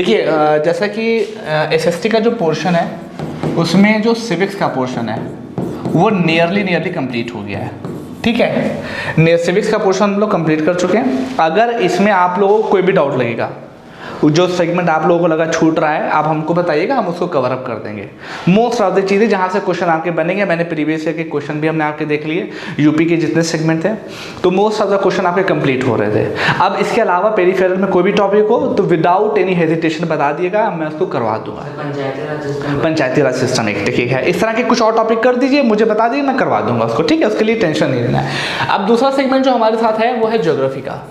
देखिए जैसा कि एसएसटी का जो पोर्शन है उसमें जो सिविक्स का पोर्शन है वो नियरली कंप्लीट हो गया है, ठीक है। सिविक्स का पोर्शन हम लोग कंप्लीट कर चुके हैं। अगर इसमें आप लोगों को कोई भी डाउट लगेगा, जो सेगमेंट आप लोगों को लगा छूट रहा है, आप हमको बताइएगा, हम उसको कवर अप कर देंगे। मोस्ट ऑफ द चीज़ें जहाँ से क्वेश्चन आपके बनेंगे, मैंने प्रीवियस ईयर के क्वेश्चन भी हमने आपके देख लिए, यूपी के जितने सेगमेंट थे, तो मोस्ट ऑफ द क्वेश्चन आपके कंप्लीट हो रहे थे। अब इसके अलावा पेरीफेरल में कोई भी टॉपिक हो तो विदाउट एनी हेजिटेशन बता दिएगा, मैं उसको करवा दूंगा। पंचायती राज सिस्टम एक ठीक है, इस तरह के कुछ और टॉपिक कर दीजिए, मुझे बता दीजिए, मैं करवा दूंगा उसको, ठीक है। उसके लिए टेंशन नहीं लेना है। अब दूसरा सेगमेंट जो हमारे साथ है वो है ज्योग्राफी का,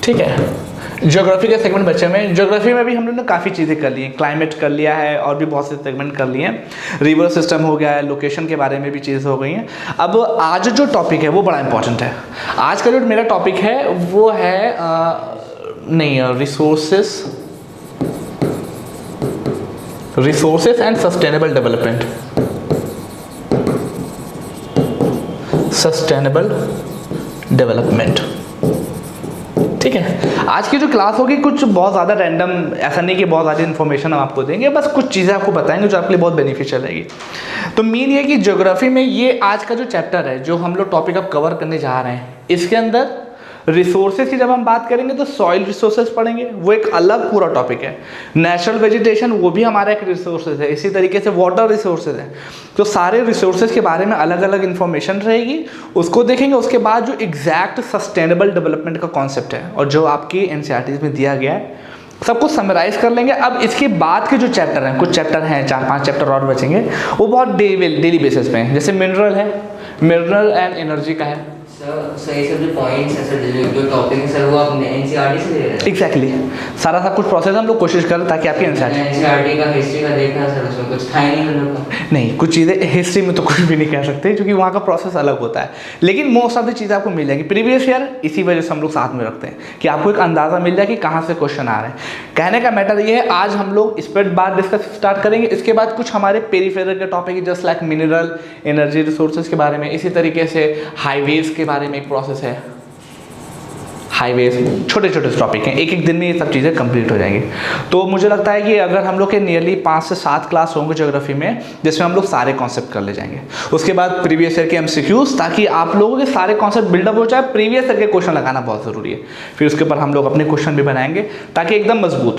ठीक है। ज्योग्राफी के सेगमेंट बच्चे में, ज्योग्राफी में भी हम लोगों ने काफ़ी चीज़ें कर ली हैं, क्लाइमेट कर लिया है और भी बहुत से सेगमेंट कर लिए हैं, रिवर सिस्टम हो गया है, लोकेशन के बारे में भी चीज़ हो गई हैं। अब आज जो टॉपिक है वो बड़ा इंपॉर्टेंट है। आज का जो मेरा टॉपिक है वो है रिसोर्सेस एंड सस्टेनेबल डेवलपमेंट। ठीक है। आज की जो क्लास होगी कुछ बहुत ज़्यादा रैंडम, ऐसा नहीं कि बहुत ज़्यादा इन्फॉर्मेशन हम आपको देंगे, बस कुछ चीज़ें आपको बताएंगे जो आपके लिए बहुत बेनिफिशियल रहेगी। तो मेन ये कि ज्योग्राफी में ये आज का जो चैप्टर है, जो हम लोग टॉपिक अब कवर करने जा रहे हैं, इसके अंदर रिसोर्सेज की जब हम बात करेंगे तो सॉइल रिसोर्सेज पढ़ेंगे, वो एक अलग पूरा टॉपिक है। नेचुरल वेजिटेशन वो भी हमारा एक रिसोर्सेज है, इसी तरीके से वाटर रिसोर्सेज है। तो सारे रिसोर्सेज के बारे में अलग अलग इन्फॉर्मेशन रहेगी, उसको देखेंगे। उसके बाद जो एग्जैक्ट सस्टेनेबल डेवलपमेंट का कॉन्सेप्ट है और जो आपकी एनसीईआरटी में दिया गया है, सब कुछ समराइज कर लेंगे। अब इसके बाद के जो चैप्टर हैं, कुछ चैप्टर हैं, 4-5 चैप्टर और बचेंगे, वो बहुत डेली बेसिस पे हैं। जैसे मिनरल है, मिनरल एंड एनर्जी का है। सर ये सब जो पॉइंट्स हैं सर, जो टॉपिक है सर, वो आप एनसीईआरटी से ले रहे हैं? एग्जैक्टली सारा कुछ प्रोसेस हम लोग कोशिश करें ताकि आपकी एनसीईआरटी का हिस्ट्री का देखा सर, उसमें कुछ था ही नहीं, कुछ चीज़ें हिस्ट्री में तो कुछ भी नहीं कह सकते क्योंकि वहाँ का प्रोसेस अलग होता है, लेकिन मोस्ट ऑफ द चीज़ें आपको मिल जाएंगी प्रीवियस ईयर। इसी वजह से हम लोग साथ में रखते हैं कि आपको एक अंदाज़ा मिल जाए कि कहाँ से क्वेश्चन आ रहे हैं। कहने का मैटर ये है, आज हम लोग इस पर बात डिस्कस स्टार्ट करेंगे। इसके बाद कुछ हमारे पेरीफेरल के topic just like mineral, energy resources के बारे में, इसी तरीके से हाईवेज के बारे में एक प्रोसेस है, हाईवेज, छोटे छोटे टॉपिक हैं, एक एक दिन में ये सब चीज़ें कंप्लीट हो जाएंगी। तो मुझे लगता है कि अगर हम लोग के नियरली 5 से 7 क्लास होंगे ज्योग्राफी में, जिसमें हम लोग सारे कॉन्सेप्ट कर ले जाएंगे। उसके बाद प्रीवियस ईयर के एमसीक्यूज, ताकि आप लोगों के सारे कॉन्सेप्ट बिल्डअप हो जाए। प्रीवियस ईयर के क्वेश्चन लगाना बहुत ज़रूरी है, फिर उसके ऊपर हम लोग अपने क्वेश्चन भी बनाएंगे ताकि एकदम मजबूत,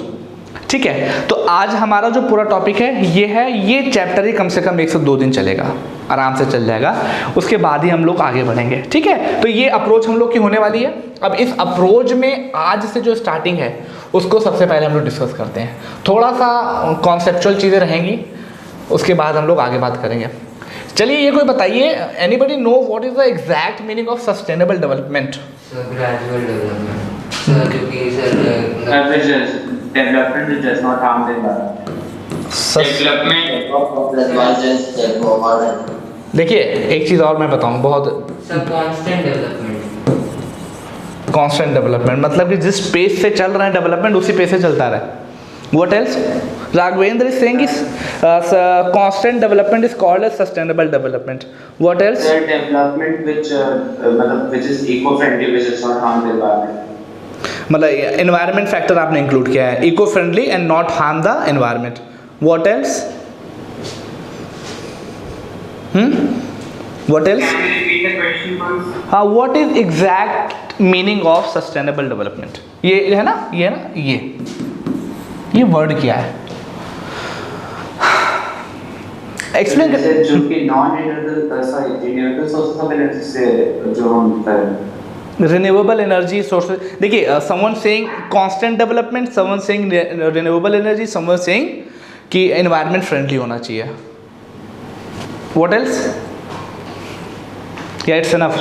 ठीक है। तो आज हमारा जो पूरा टॉपिक है ये चैप्टर ही कम से कम 1 से 2 दिन चलेगा, आराम से चल जाएगा। उसके बाद ही हम लोग आगे बढ़ेंगे, ठीक है। तो ये अप्रोच हम लोग की होने वाली है। अब इस अप्रोच में आज से जो स्टार्टिंग है उसको सबसे पहले हम लोग डिस्कस करते हैं। थोड़ा सा कॉन्सेप्चुअल चीज़ें रहेंगी, उसके बाद हम लोग आगे बात करेंगे। चलिए ये कोई बताइए, anybody know what is the exact meaning of sustainable development? Gradual development sir, क्योंकि sir development which does not harm the environment. देखिए एक चीज़ और मैं बताऊं, बहुत कांस्टेंट डेवलपमेंट मतलब कि जिस पेस से चल रहा है डेवलपमेंट उसी पेस से चलता रहे। What else? Raghavendra is saying is constant development is called as sustainable development. What else? Development which is eco-friendly, which does not harm the environment. मतलब एनवायरनमेंट फैक्टर आपने इंक्लूड किया है, eco friendly and not harm the environment. What else? What else? हाँ, what is exact meaning of sustainable development? ये है ना, ये word क्या है? एक्सप्लेन कर। जो कि non renewable sources of energy से जो हम रिन्यूएबल एनर्जी सोर्सेज, देखिए someone saying constant development, someone saying renewable energy, someone saying कि एनवायरनमेंट फ्रेंडली होना चाहिए। What else? या इट्स इनफ?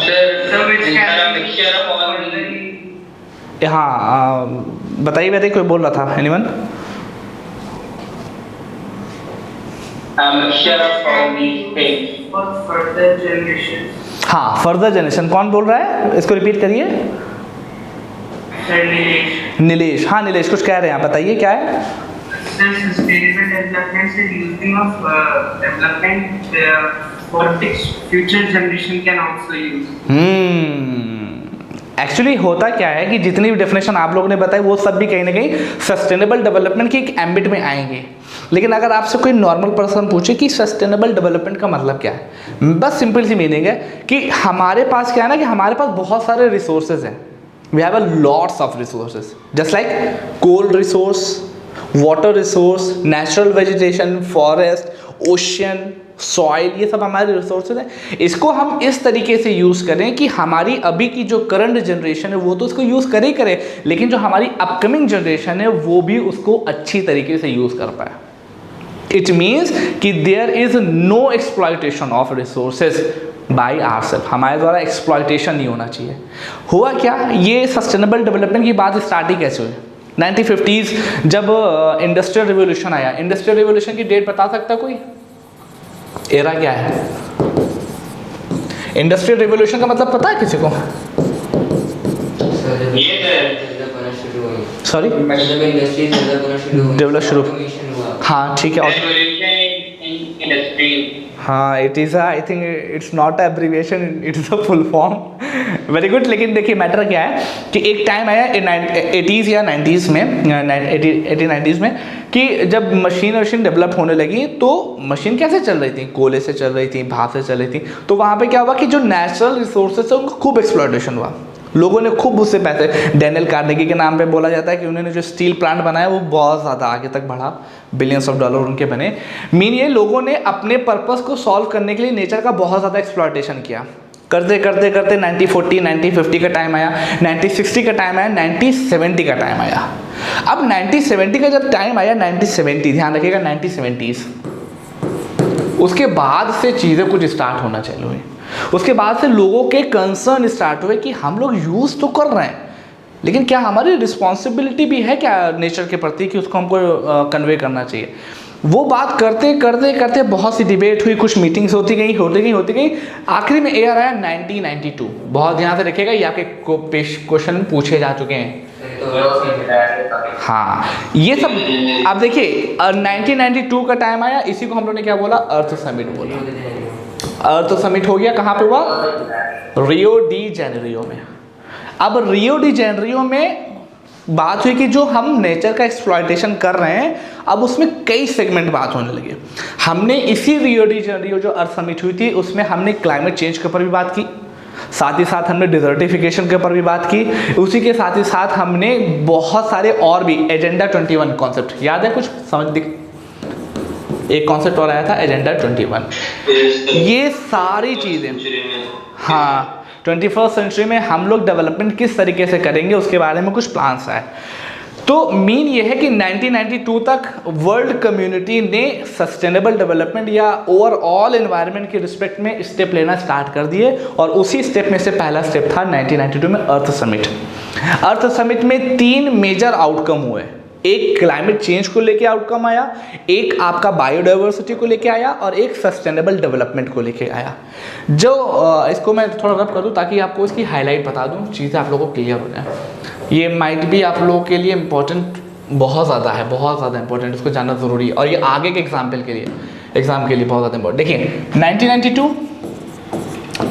हाँ बताइए कोई बोल रहा था, एनीवन? हाँ, फर्दर जनरेशन। कौन बोल रहा है, इसको रिपीट करिए। नीलेश। हाँ नीलेश कुछ कह रहे हैं, आप बताइए क्या है? एक्चुअली होता क्या है कि जितनी भी डेफिनेशन आप लोगों ने बताई वो सब भी कहीं ना कहीं सस्टेनेबल डेवलपमेंट की एक एम्बिट में आएंगे। लेकिन अगर आपसे कोई नॉर्मल पर्सन पूछे कि सस्टेनेबल डेवलपमेंट का मतलब क्या है, बस सिंपल सी मीनिंग है कि हमारे पास क्या है ना कि हमारे पास बहुत सारे रिसोर्सेज हैं। We have a lots of resources just like coal resource, water resource, natural vegetation, forest, ocean, soil, ये सब हमारे रिसोर्सेज हैं। इसको हम इस तरीके से यूज़ करें कि हमारी अभी की जो करंट जनरेशन है वो तो उसको यूज़ करे ही करे, लेकिन जो हमारी अपकमिंग जनरेशन है वो भी उसको अच्छी तरीके से यूज़ कर पाए। इट मीन्स कि there is no exploitation of resources by ourself, हमारे द्वारा एक्सप्लॉयटेशन नहीं होना चाहिए। हुआ क्या, ये सस्टेनेबल डेवलपमेंट की बात स्टार्ट ही कैसे हुई? 1950s जब इंडस्ट्रियल रिवोल्यूशन आया। इंडस्ट्रियल रिवोल्यूशन की डेट बता सकता कोई? एरा क्या है? इंडस्ट्रियल रिवोल्यूशन का मतलब पता है किसी को? सॉरी, डेवलप शुरू, हाँ ठीक है। हाँ, it is I think it's not abbreviation, it is a full form. Very good. लेकिन देखिए मैटर क्या है कि एक टाइम आया 80s या 90s में, 80-90s में, कि जब मशीन डेवलप होने लगी तो मशीन कैसे चल रही थी? कोयले से चल रही थी, भाप से चल रही थी। तो वहाँ पे क्या हुआ कि जो नेचुरल रिसोर्सेज है उनका खूब एक्सप्लॉयटेशन हुआ, लोगों ने खूब उससे पैसे, डैनियल कार्नेगी के नाम पे बोला जाता है कि उन्होंने जो स्टील प्लांट बनाया वो बहुत ज़्यादा आगे तक बढ़ा, बिलियंस ऑफ डॉलर उनके बने। मीन ये लोगों ने अपने पर्पस को सॉल्व करने के लिए नेचर का बहुत ज़्यादा एक्सप्लॉयटेशन किया। करते करते करते 1940, 1950 का टाइम आया, 1960 का टाइम आया, 1970 का टाइम आया। अब 1970 का जब टाइम आया, 1970, ध्यान रखिएगा 1970s, उसके बाद से चीज़ें कुछ स्टार्ट होना चालू हुई। उसके बाद से लोगों के कंसर्न स्टार्ट हुए कि हम लोग यूज़ तो कर रहे हैं, लेकिन क्या हमारी रिस्पॉन्सिबिलिटी भी है क्या नेचर के प्रति कि उसको हमको कन्वे करना चाहिए। वो बात करते करते करते बहुत सी डिबेट हुई, कुछ मीटिंग्स होती गई, आखिरी में एयर आया 1992। बहुत ध्यान से रखिएगा, ये आपके क्वेश्चन पूछे जा चुके हैं। हाँ, ये सब आप देखिए 1992 का टाइम आया, इसी को हम लोग ने क्या बोला? अर्थ समिट बोला। अर्थ समिट हो गया, कहाँ पे हुआ? रियो डी जेनेरियो में। अब रियो डी जेनेरियो में बात हुई कि जो हम नेचर का एक्सप्लॉयटेशन कर रहे हैं, अब उसमें कई सेगमेंट बात होने लगे। हमने इसी रियो डी जेनेरियो जो अर्थ समिट हुई थी उसमें हमने क्लाइमेट चेंज के ऊपर भी बात की, साथ ही साथ हमने डिजर्टिफिकेशन के ऊपर भी बात की, उसी के साथ ही साथ हमने बहुत सारे और भी, एजेंडा 21 कॉन्सेप्ट याद है कुछ? समझ दिख, एक कॉन्सेप्ट और आया था एजेंडा 21। ये सारी चीज़ें, हाँ, 21st सेंचुरी में हम लोग डेवलपमेंट किस तरीके से करेंगे उसके बारे में कुछ प्लान्स आए। तो मीन ये है कि 1992 तक वर्ल्ड कम्युनिटी ने सस्टेनेबल डेवलपमेंट या ओवरऑल एनवायरनमेंट के रिस्पेक्ट में स्टेप लेना स्टार्ट कर दिए, और उसी स्टेप में से पहला स्टेप था 1992 में अर्थ समिट। अर्थ समिट में 3 मेजर आउटकम हुए। एक क्लाइमेट चेंज को लेके आउटकम आया, एक आपका बायोडाइवर्सिटी को लेके आया, और एक सस्टेनेबल डेवलपमेंट को लेके आया। जो इसको मैं थोड़ा रब कर दूं ताकि आपको इसकी हाईलाइट बता दूं, चीज़ें आप लोगों को क्लियर हो जाए। ये माइट भी आप लोगों के लिए इम्पोर्टेंट बहुत ज़्यादा है, बहुत ज़्यादा इंपॉर्टेंट, इसको जानना ज़रूरी है, और ये आगे के एग्जाम के लिए बहुत ज़्यादा इंपॉर्टेंट। देखिए 1992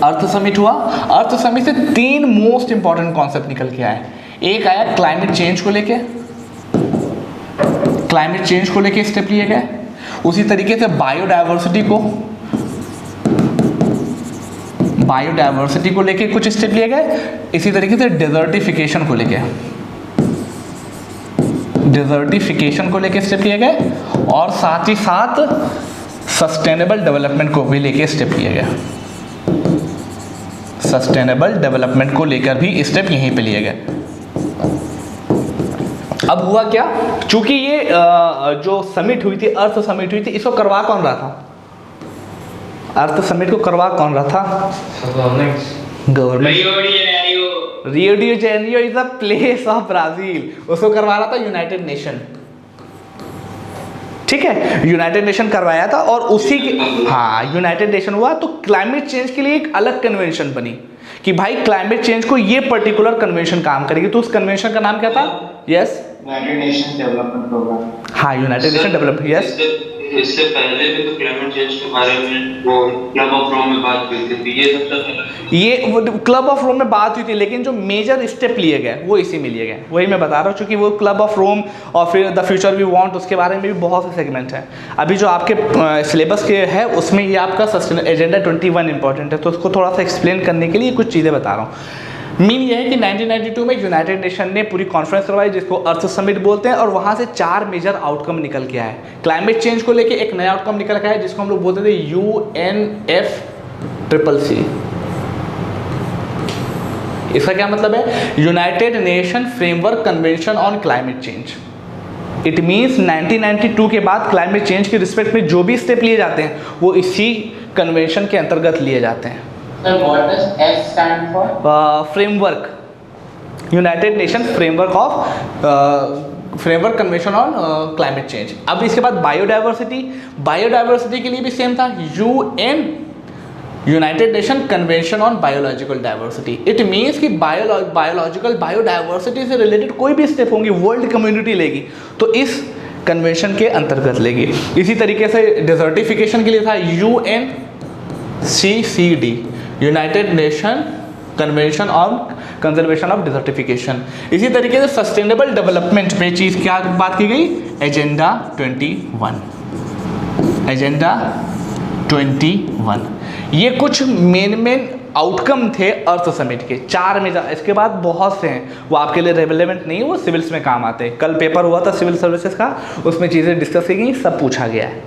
अर्थ समिट हुआ। अर्थ समिट से 3 मोस्ट इंपॉर्टेंट कॉन्सेप्ट निकल के आए। एक आया क्लाइमेट चेंज को लेके, स्टेप लिए गए। उसी तरीके से बायोडाइवर्सिटी को लेके कुछ स्टेप लिए गए। इसी तरीके से डिजर्टिफिकेशन को लेके स्टेप लिए गए, और साथ ही साथ सस्टेनेबल डेवलपमेंट को भी लेके स्टेप लिए गए। सस्टेनेबल डेवलपमेंट को लेकर भी स्टेप यहीं पे लिए गए। अब हुआ क्या, चूंकि ये जो समिट हुई थी, अर्थ समिट हुई थी, इसको करवा कौन रहा था? अर्थ समिट को करवा कौन रहा था? Government. Rio de Janeiro is a place of Brazil, उसको करवा रहा था यूनाइटेड नेशन। ठीक है, यूनाइटेड नेशन करवाया था, और उसी के, हाँ, यूनाइटेड नेशन हुआ तो क्लाइमेट चेंज के लिए एक अलग कन्वेंशन बनी कि भाई क्लाइमेट चेंज को ये पर्टिकुलर कन्वेंशन काम करेगी। तो उस कन्वेंशन का नाम क्या था? Yes, United Nations development programme. हाँ, यूनाइटेड नेशन डेवलपमेंट, यस। इससे पहले भी तो क्लाइमेट चेंज के बारे में वो क्लब ऑफ रोम में बात हुई थी, ये सबसे पहले ये क्लब ऑफ रोम में बात हुई थी, लेकिन जो मेजर स्टेप लिए गए वो इसी में लिए गए, वही मैं बता रहा हूँ। चूँकि वो क्लब ऑफ रोम और फिर द फ्यूचर वी वांट, उसके बारे में भी बहुत से सेगमेंट हैं। अभी जो आपके सिलेबस के है उसमें ये आपका एजेंडा 21 इंपॉर्टेंट है, तो उसको थोड़ा सा एक्सप्लेन करने के लिए कुछ चीज़ें बता रहा हूँ। मीन ये है कि 1992 में यूनाइटेड नेशन ने पूरी कॉन्फ्रेंस करवाई जिसको अर्थ समिट बोलते हैं, और वहाँ से 4 मेजर आउटकम निकल के आए। क्लाइमेट चेंज को लेके एक नया आउटकम निकल के आया जिसको हम लोग बोलते थे UNFCCC। इसका क्या मतलब है? United nation framework convention on climate change. It means 1992 के बाद क्लाइमेट चेंज के रिस्पेक्ट में जो भी स्टेप लिए जाते हैं वो इसी कन्वेंशन के अंतर्गत लिए जाते हैं। What does F stand for? Framework, United nation framework convention on climate change. अब इसके बाद बायोडाइवर्सिटी के लिए भी सेम था, United nation convention on biological diversity. It means कि बायोडाइवर्सिटी से रिलेटेड कोई भी स्टेप होंगी वर्ल्ड कम्युनिटी लेगी तो इस कन्वेंशन के अंतर्गत लेगी। इसी तरीके से डिजर्टिफिकेशन के लिए था UNCCD, United nation convention on conservation of desertification. इसी तरीके से सस्टेनेबल डेवलपमेंट पे चीज़ क्या बात की गई? एजेंडा 21। एजेंडा 21 ये कुछ मेन आउटकम थे अर्थ समिट के, 4 में। इसके बाद बहुत से हैं, वो आपके लिए रेलेवेंट नहीं है, वो सिविल्स में काम आते हैं। कल पेपर हुआ था सिविल सर्विसेज का, उसमें चीज़ें डिस्कस की गई, सब पूछा गया है,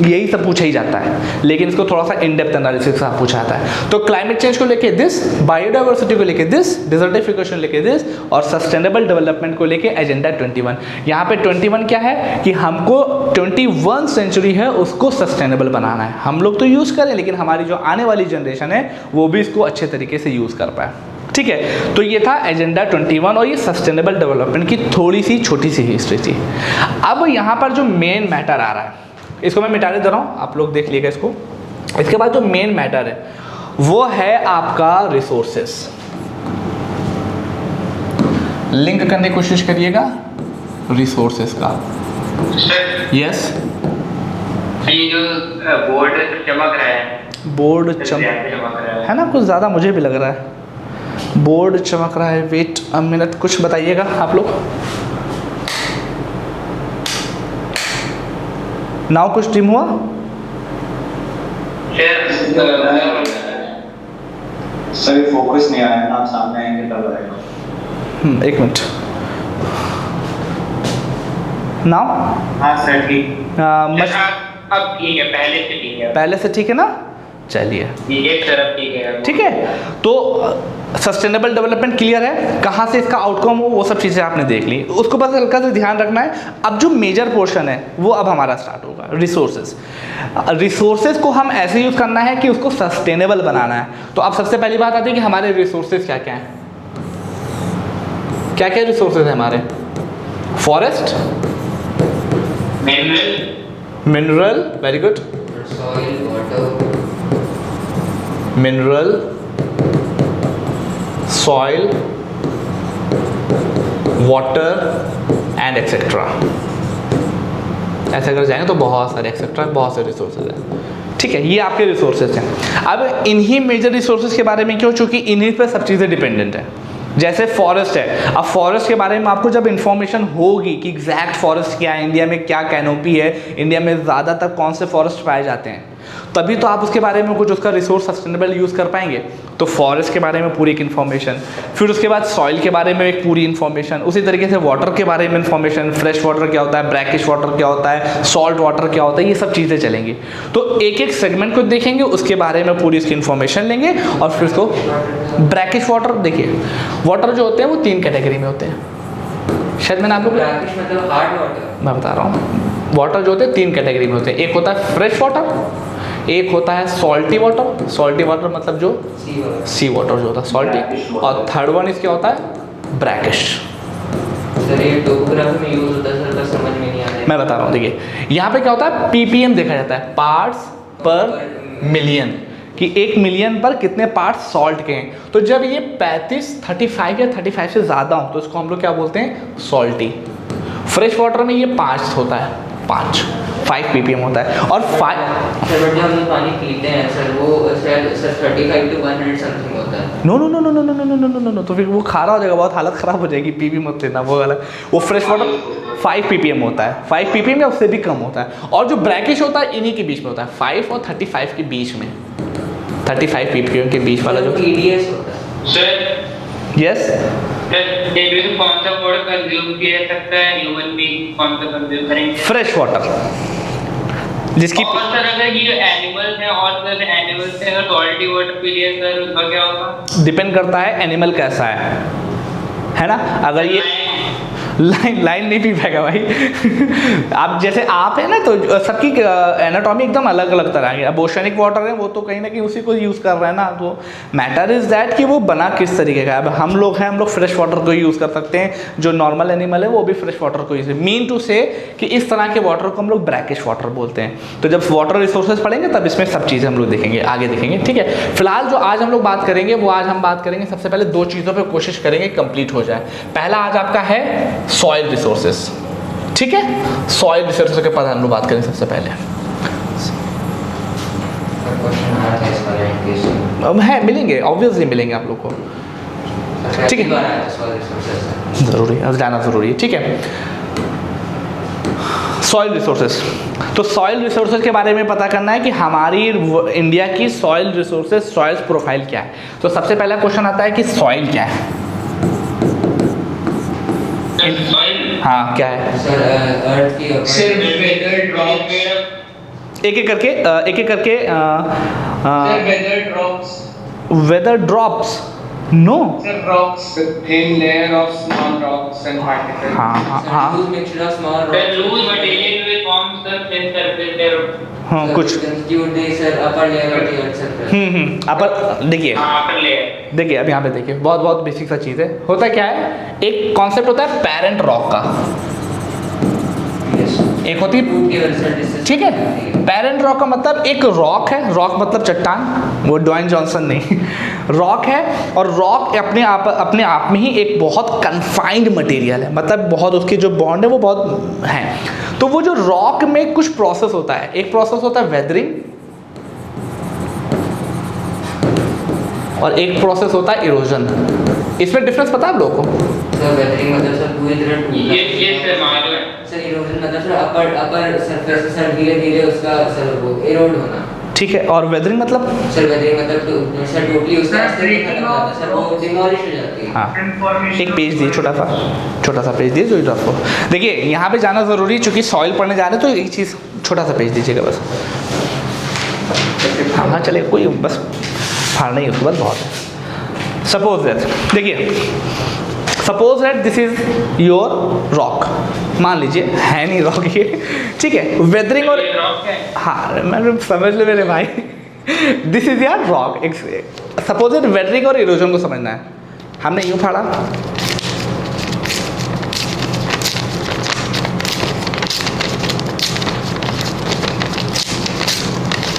यही सब पूछा ही जाता है, लेकिन इसको थोड़ा सा इन डेप्थ एनालिसिस से पूछा जाता है। तो क्लाइमेट चेंज को लेके दिस, बायोडाइवर्सिटी को लेके दिस, डिजर्टिफिकेशन लेके दिस, और सस्टेनेबल डेवलपमेंट को लेके एजेंडा 21। यहाँ पे 21 क्या है कि हमको 21 सेंचुरी है उसको सस्टेनेबल बनाना है। हम लोग तो यूज़ करें, लेकिन हमारी जो आने वाली जनरेशन है वो भी इसको अच्छे तरीके से यूज़ कर पाए। ठीक है, तो ये था एजेंडा 21 और ये सस्टेनेबल डेवलपमेंट की थोड़ी सी छोटी सी हिस्ट्री थी। अब यहाँ पर जो मेन मैटर आ रहा है, इसको मैं मिटाने दे रहा हूँ, आप लोग देख लीजिएगा इसको। इसके बाद जो मेन मैटर है वो है आपका रिसोर्सेस। लिंक करने की कोशिश करिएगा रिसोर्सेस का। यस, ये जो बोर्ड चमक रहा है, बोर्ड चमक रहा है ना, कुछ ज़्यादा मुझे भी लग रहा है बोर्ड चमक रहा है। वेट अ मिनट, कुछ बताइएगा आप लोग। नाउ कुछ टीम हुआ? सर फोकस नहीं आया ना, सामने आएंगे तब आएगा। एक मिनट। नाउ हाँ सर ठीक। अब ठीक है, पहले से ठीक है। पहले से ठीक है ना? चलिए एक तरफ ठीक है। ठीक है, तो सस्टेनेबल डेवलपमेंट क्लियर है, कहाँ से इसका आउटकम हो वो सब चीज़ें आपने देख ली, उसको बस हल्का से ध्यान रखना है। अब जो मेजर पोर्शन है वो अब हमारा स्टार्ट होगा, रिसोर्सेज। रिसोर्सेज को हम ऐसे यूज़ करना है कि उसको सस्टेनेबल बनाना है। तो अब सबसे पहली बात आती है कि हमारे रिसोर्सेज क्या क्या हैं। क्या क्या रिसोर्सेज हैं हमारे? Forest, mineral, very good, soil, water, mineral, soil, water and etcetera. ऐसे अगर जाएंगे तो बहुत सारे एक्सेट्रा, बहुत सारे रिसोर्सेज हैं। ठीक है, ये आपके रिसोर्सेज हैं। अब इन्हीं मेजर रिसोर्सेज के बारे में क्यों? चूँकि इन्हीं पर सब चीज़ें डिपेंडेंट है। जैसे फॉरेस्ट है, अब फॉरेस्ट के बारे में आपको जब इन्फॉर्मेशन होगी कि एग्जैक्ट फॉरेस्ट क्या है, इंडिया में क्या कैनोपी है, इंडिया में ज़्यादातर कौन से फॉरेस्ट पाए जाते हैं, तभी तो आप उसके बारे में कुछ उसका रिसोर्स सस्टेनेबल यूज़ कर पाएंगे। तो फॉरेस्ट के बारे में पूरी एक इन्फॉर्मेशन, फिर उसके बाद सॉइल के बारे में एक पूरी इन्फॉर्मेशन, उसी तरीके से वाटर के बारे में इन्फॉर्मेशन, फ्रेश वाटर क्या होता है, ब्रैकिश वाटर क्या होता है, सॉल्ट वाटर क्या होता है, ये सब चीज़ें चलेंगी। तो एक एक सेगमेंट को देखेंगे, उसके बारे में पूरी इसकी इन्फॉर्मेशन लेंगे और फिर उसको ब्रैकिश वाटर। देखिए वाटर जो होते हैं वो 3 कैटेगरी में होते हैं, शायद मैंने आपको brackish मतलब hard water, मैं बता रहा हूँ। वाटर जो होते हैं 3 कैटेगरी में होते हैं, एक होता है फ्रेश वाटर, एक होता है सॉल्टी वाटर, सॉल्टी वाटर मतलब जो sea water। सी वाटर जो होता है सॉल्टी, और थर्ड वन इसके होता है ब्रैकिश। सर ये टोपोग्राफी में यूज होता है सर, बस समझ में नहीं आ रहा है। मैं बता रहा हूँ, देखिए यहाँ पे क्या होता है, पीपीएम देखा जाता है, पार्ट्स पर मिलियन, कि 1 मिलियन पर कितने पार्ट्स सॉल्ट के हैं। तो जब ये 35 या 35 से ज़्यादा हो तो इसको हम लोग क्या बोलते हैं, सॉल्टी। फ्रेश वाटर में ये 5 होता है, 5 ppm होता है। और 5 सर बट जो हम लोग पानी पीते हैं सर वो शायद सर 35 to 100 समथिंग होता है। No no no no no no no no no no no, तो फिर वो खारा हो जाएगा, बहुत हालत ख़राब हो जाएगी, पी भी मत लेना वो वाला। वो फ्रेश वाटर 5 ppm होता है, 5 ppm या उससे भी कम होता है। और जो ब्रैकिश होता है इन्हीं के बीच में होता है, 5 और 35 के बीच में, 35 ppm के बीच वाला जो TDS होता है। सर यस डेली में कौन सा वाटर कंज्यूम किया सकता है ह्यूमन बीइंग, कौन सा कंज्यूम करेंगे? फ्रेश वाटर, जिसकी और सर अगर ये एनिमल्स हैं और सर एनिमल्स से अगर क्वालिटी वाटर पी लिया सर उसका क्या होगा? डिपेंड करता है एनिमल कैसा है ना। अगर ये लाइन नहीं पी पाएगा भाई आप जैसे आप है ना, तो सबकी एनाटॉमी एकदम अलग अलग तरह की। अब ओशनिक वाटर है वो तो कहीं ना कहीं उसी को यूज़ कर रहे हैं ना, तो मैटर इज़ दैट कि वो बना किस तरीके का है। अब हम लोग हैं, हम लोग फ्रेश वाटर को ही यूज़ कर सकते हैं, जो नॉर्मल एनिमल है वो भी फ्रेश वाटर को यूज़, मीन टू से कि इस तरह के वाटर को हम लोग ब्रैकिश वाटर बोलते हैं। तो जब वाटर रिसोर्सेज पढ़ेंगे तब इसमें सब चीज़ें हम लोग देखेंगे, आगे देखेंगे, ठीक है। फिलहाल जो आज हम लोग बात करेंगे वो आज हम बात करेंगे सबसे पहले 2 चीज़ों पर कोशिश करेंगे कंप्लीट हो जाए। पहला आज आपका है सॉइल रिसोर्सेज, ठीक है। सॉइल रिसोर्सेज के बाद हम लोग बात करेंगे सबसे पहले। क्वेश्चन आ रहा है इस बारे में केस अब है, मिलेंगे, ऑब्वियसली मिलेंगे आप लोग को, ठीक है। ज़रूरी, अब जाना ज़रूरी है, ठीक है। सॉइल रिसोर्सेज, तो सॉइल रिसोर्सेज के बारे में पता करना है कि हमारी इंडिया की सॉइल रिसोर्सेज, सॉइल प्रोफाइल क्या है। तो सबसे पहला क्वेश्चन आता है कि सॉइल क्या है। हाँ क्या है सर अर्थ की सिर्फ वेदर ड्रॉप्स, एक एक करके sir weather drops, weather drops, no sir rocks, thin layer of small rocks and particles, हाँ loose mixture of small the loose material will form the thin surface layer, हाँ कुछ constitute the sir upper layer of the earth surface. Upper देखिए, upper layer, देखिए अब यहाँ पे देखिए, बहुत बहुत बेसिक सा चीज़ है। होता क्या है, एक कॉन्सेप्ट होता है पेरेंट रॉक का, एक होती है, ठीक है। पेरेंट रॉक का मतलब एक रॉक है, रॉक मतलब चट्टान, वो ड्वाइन जॉनसन नहीं रॉक है। और रॉक अपने आप में ही एक बहुत कन्फाइंड मटेरियल है, मतलब बहुत उसके जो बॉन्ड है वो बहुत हैं। तो वो जो रॉक में कुछ प्रोसेस होता है, एक प्रोसेस होता है वेदरिंग और एक प्रोसेस होता है इरोजन। इसमें डिफरेंस पता है आप लोगों को? सर वेदरिंग मतलब सर पूरी तरह टूटना, ये सर मालूम है। सर इरोजन मतलब सर अपर सरफेस सर धीरे धीरे उसका सर वो इरोड होना, ठीक है। और वेदरिंग मतलब? सर वेदरिंग मतलब सर टोटली उसका अस्तित्व खत्म हो जाता है सर, वो डिमोलिश हो जाती है। हाँ, एक पेज दिए, छोटा सा पेज दिए जो इधर आपको। देखिए यहाँ पे जाना ज़रूरी है, चूँकि सॉइल पढ़ने जा रहे हैं, तो एक चीज़ छोटा सा पेज दीजिएगा बस। हाँ चले, कोई बस फाड़ना ही, उसके बाद बहुत है। सपोज दैट, देखिए suppose that this is your rock, मान लीजिए है नहीं रॉक ये, ठीक है। वेदरिंग और हाँ मैं समझ लो मेरे भाई this is your rock. Suppose that weathering और इरोजन को समझना है। हमने यूँ फाड़ा,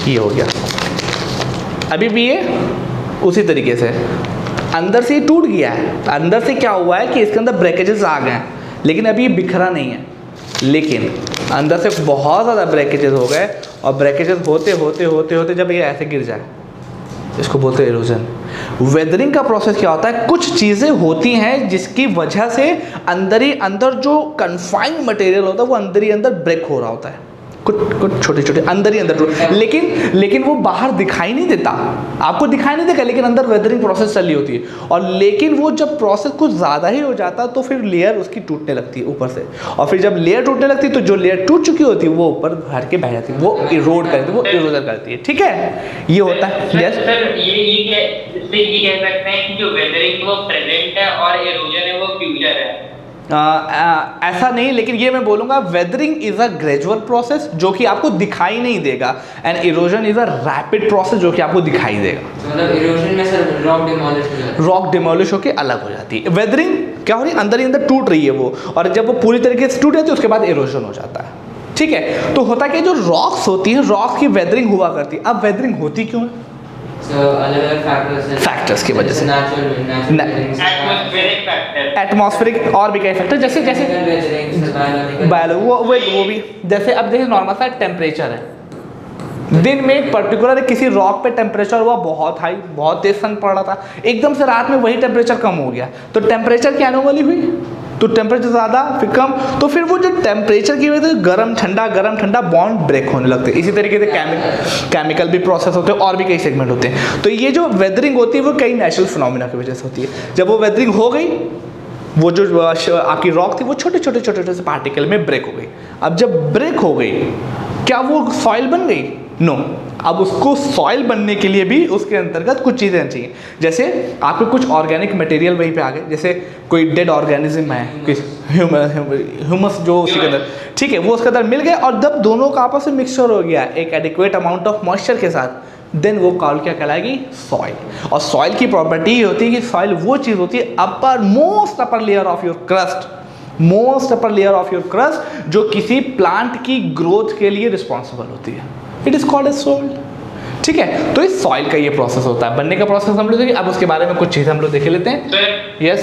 ये हो गया, अभी भी ये उसी तरीके से अंदर से ही टूट गया है। अंदर से क्या हुआ है कि इसके अंदर ब्रेकेजेस आ गए हैं, लेकिन अभी ये बिखरा नहीं है, लेकिन अंदर से बहुत ज़्यादा ब्रेकेजेस हो गए। और ब्रेकेजेस होते होते होते होते जब ये ऐसे गिर जाए, इसको बोलते हैं इरोजन। वेदरिंग का प्रोसेस क्या होता है, कुछ चीज़ें होती हैं जिसकी वजह से अंदर ही अंदर जो कन्फाइंड मटेरियल होता है वो अंदर ही अंदर ब्रेक हो रहा होता है, कुछ छोटे छोटे अंदर ही अंदर, लेकिन वो बाहर दिखाई नहीं देता, आपको दिखाई नहीं देगा, लेकिन अंदर वेदरिंग प्रोसेस चल रही होती है। और लेकिन वो जब प्रोसेस कुछ ज़्यादा ही हो जाता है तो फिर लेयर उसकी टूटने लगती है ऊपर से, और फिर जब लेयर टूटने लगती है तो जो लेयर टूट चुकी होती है वो ऊपर भर के बह जाती है, वो इरोड करती है, वो इरोजन करती है, ठीक है। ये होता है। यस सर ये कह सकते हैं कि जो वेदरिंग वो प्रेजेंट है और इरोजन है वो फ्यूचर है। ऐसा नहीं, लेकिन ये मैं बोलूँगा weathering is a gradual process जो कि आपको दिखाई नहीं देगा, and erosion is a rapid process जो कि आपको दिखाई देगा। मतलब इरोजन में सर रॉक डिमोलिश हो जाती है, रॉक डिमोलिश होकर अलग हो जाती है। वेदरिंग क्या हो रही है, अंदर ही अंदर टूट रही है वो, और जब वो पूरी तरीके से टूट जाती है उसके बाद इरोजन हो जाता है, ठीक है। तो होता क्या, जो रॉक्स होती हैं, रॉक्स की वेदरिंग हुआ करती है। अब वेदरिंग होती क्यों है, अलग-अलग फैक्टर्स की वजह से एटमॉस्फेरिक फैक्टर, एटमॉस्फेरिक और भी कई फैक्टर जैसे जैसे बायो वो भी जैसे अब देखिए नॉर्मल सा टेम्परेचर है, दिन में एक पर्टिकुलर किसी रॉक पे टेम्परेचर हुआ बहुत हाई, बहुत तेज सन पड़ रहा था, एकदम से रात में वही टेम्परेचर कम हो गया, तो टेम्परेचर की एनोमली हुई, तो टेम्परेचर ज़्यादा फिर कम, तो फिर वो जो टेम्परेचर की वजह से गरम ठंडा बॉन्ड ब्रेक होने लगते हैं। इसी तरीके से केमिकल भी प्रोसेस होते हैं और भी कई सेगमेंट होते हैं। तो ये जो वेदरिंग होती है वो कई नेचुरल फिनोमिना की वजह से होती है। जब वो वेदरिंग हो गई, वो जो आपकी रॉक थी वो छोटे छोटे से पार्टिकल में ब्रेक हो गई। अब जब ब्रेक हो गई, क्या वो सॉइल बन गई? नो। अब उसको सॉइल बनने के लिए भी उसके अंतर्गत कुछ चीज़ें चाहिए, जैसे आपके कुछ ऑर्गेनिक मटेरियल वहीं पे आ गए, जैसे कोई डेड ऑर्गेनिज्म है, ह्यूमस जो उसके अंदर, ठीक है, वो उसके अंदर मिल गए, और जब दोनों का आपस में मिक्सचर हो गया एक एडिक्वेट अमाउंट ऑफ मॉइस्चर के साथ, देन वो कॉल क्या कहलाएगी? सॉइल। और सॉइल की प्रॉपर्टी ये होती है कि सॉइल वो चीज़ होती है most upper layer of your crust, most upper layer of your crust, जो किसी प्लांट की ग्रोथ के लिए रिस्पॉन्सिबल होती है। It is called as soil. ठीक है, तो इस सॉइल का ये प्रोसेस होता है, बनने का प्रोसेस हम लोग देखेंगे। अब उसके बारे में कुछ चीज़ हम लोग देख लेते हैं। यस,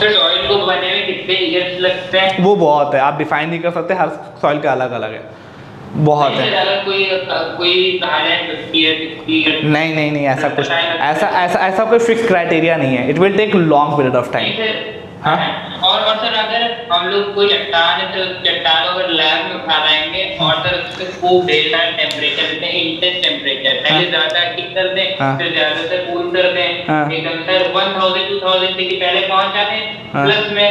तो सॉइल को बनने में कितने ईयर्स लगते हैं? वो बहुत है, आप डिफाइन नहीं कर सकते, हर सॉइल का अलग अलग है, बहुत है। अगर कोई कहा जाए 50 ईयर 60 ईयर, नहीं, ऐसा कुछ ऐसा कोई फिक्स क्राइटेरिया नहीं है। It will take long period of time. हाँ, और सर अगर हम लोग कोई चट्टान है तो चट्टान अगर लैब में उठा लाएंगे और सर उसके खूब ढेर सारा टेम्परेचर देते हैं, इंटेंस टेम्परेचर, पहले ज़्यादा ठीक कर दें, फिर ज़्यादा से कूल कर दें, एकदम सर 1000-2000 डिग्री पहले पहुंच जाते हैं प्लस में,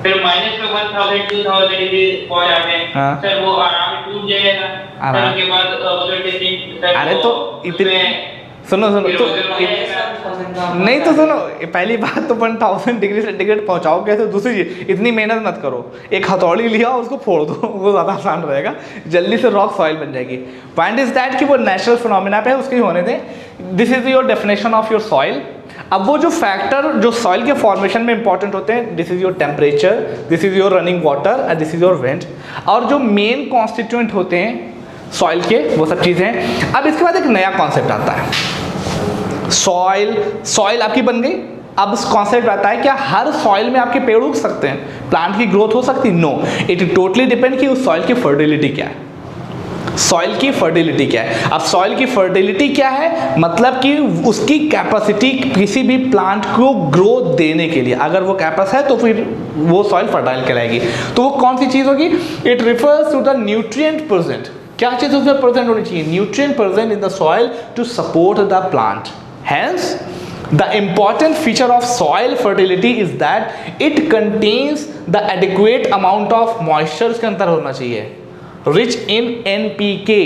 फिर माइनस में 1000-2000 डिग्री पहुंच जाते हैं, सर वो आराम से टूट जाएगा। सर उसके बाद अरे तो इतने सुनो तो नहीं, तो सुनो, पहली बात तो 1000 डिग्री सेंटीग्रेड पहुंचाओ कैसे? दूसरी चीज, इतनी मेहनत मत करो, एक हथौड़ी लिया उसको फोड़ दो, वो ज़्यादा आसान रहेगा, जल्दी से रॉक सॉइल बन जाएगी। पॉइंट इज दैट कि वो नेचुरल फिनोमिना पे है, उसके ही होने दें। This is your definition of your soil. अब वो जो फैक्टर जो सॉइल के फॉर्मेशन में इंपॉर्टेंट होते हैं, this is your temperature, this is your running water and this is your wind, और जो मेन कॉन्स्टिट्यूएंट होते हैं सॉइल के, वो सब चीज़ें। अब इसके बाद एक नया कॉन्सेप्ट आता है, सॉइल आपकी बन गई। अब कॉन्सेप्ट आता है, क्या हर सॉइल में आपके पेड़ उग सकते हैं, प्लांट की ग्रोथ हो सकती है? नो, इट टोटली डिपेंड कि उस सॉइल की फर्टिलिटी क्या है। सॉइल की फर्टिलिटी क्या है? अब सॉइल की फर्टिलिटी क्या है, मतलब कि उसकी कैपेसिटी किसी भी प्लांट को ग्रोथ देने के लिए, अगर वो कैपेस है तो फिर वो सॉइल फर्टाइल कहलाएगी। तो वो कौन सी चीज़ होगी? It refers to the nutrient present. क्या चीज़ उसमें प्रेजेंट होनी चाहिए? Nutrient present in the soil to support the plant. Hence, the important feature of soil fertility is that it contains the adequate amount of moisture, उसके अंदर होना चाहिए, rich in NPK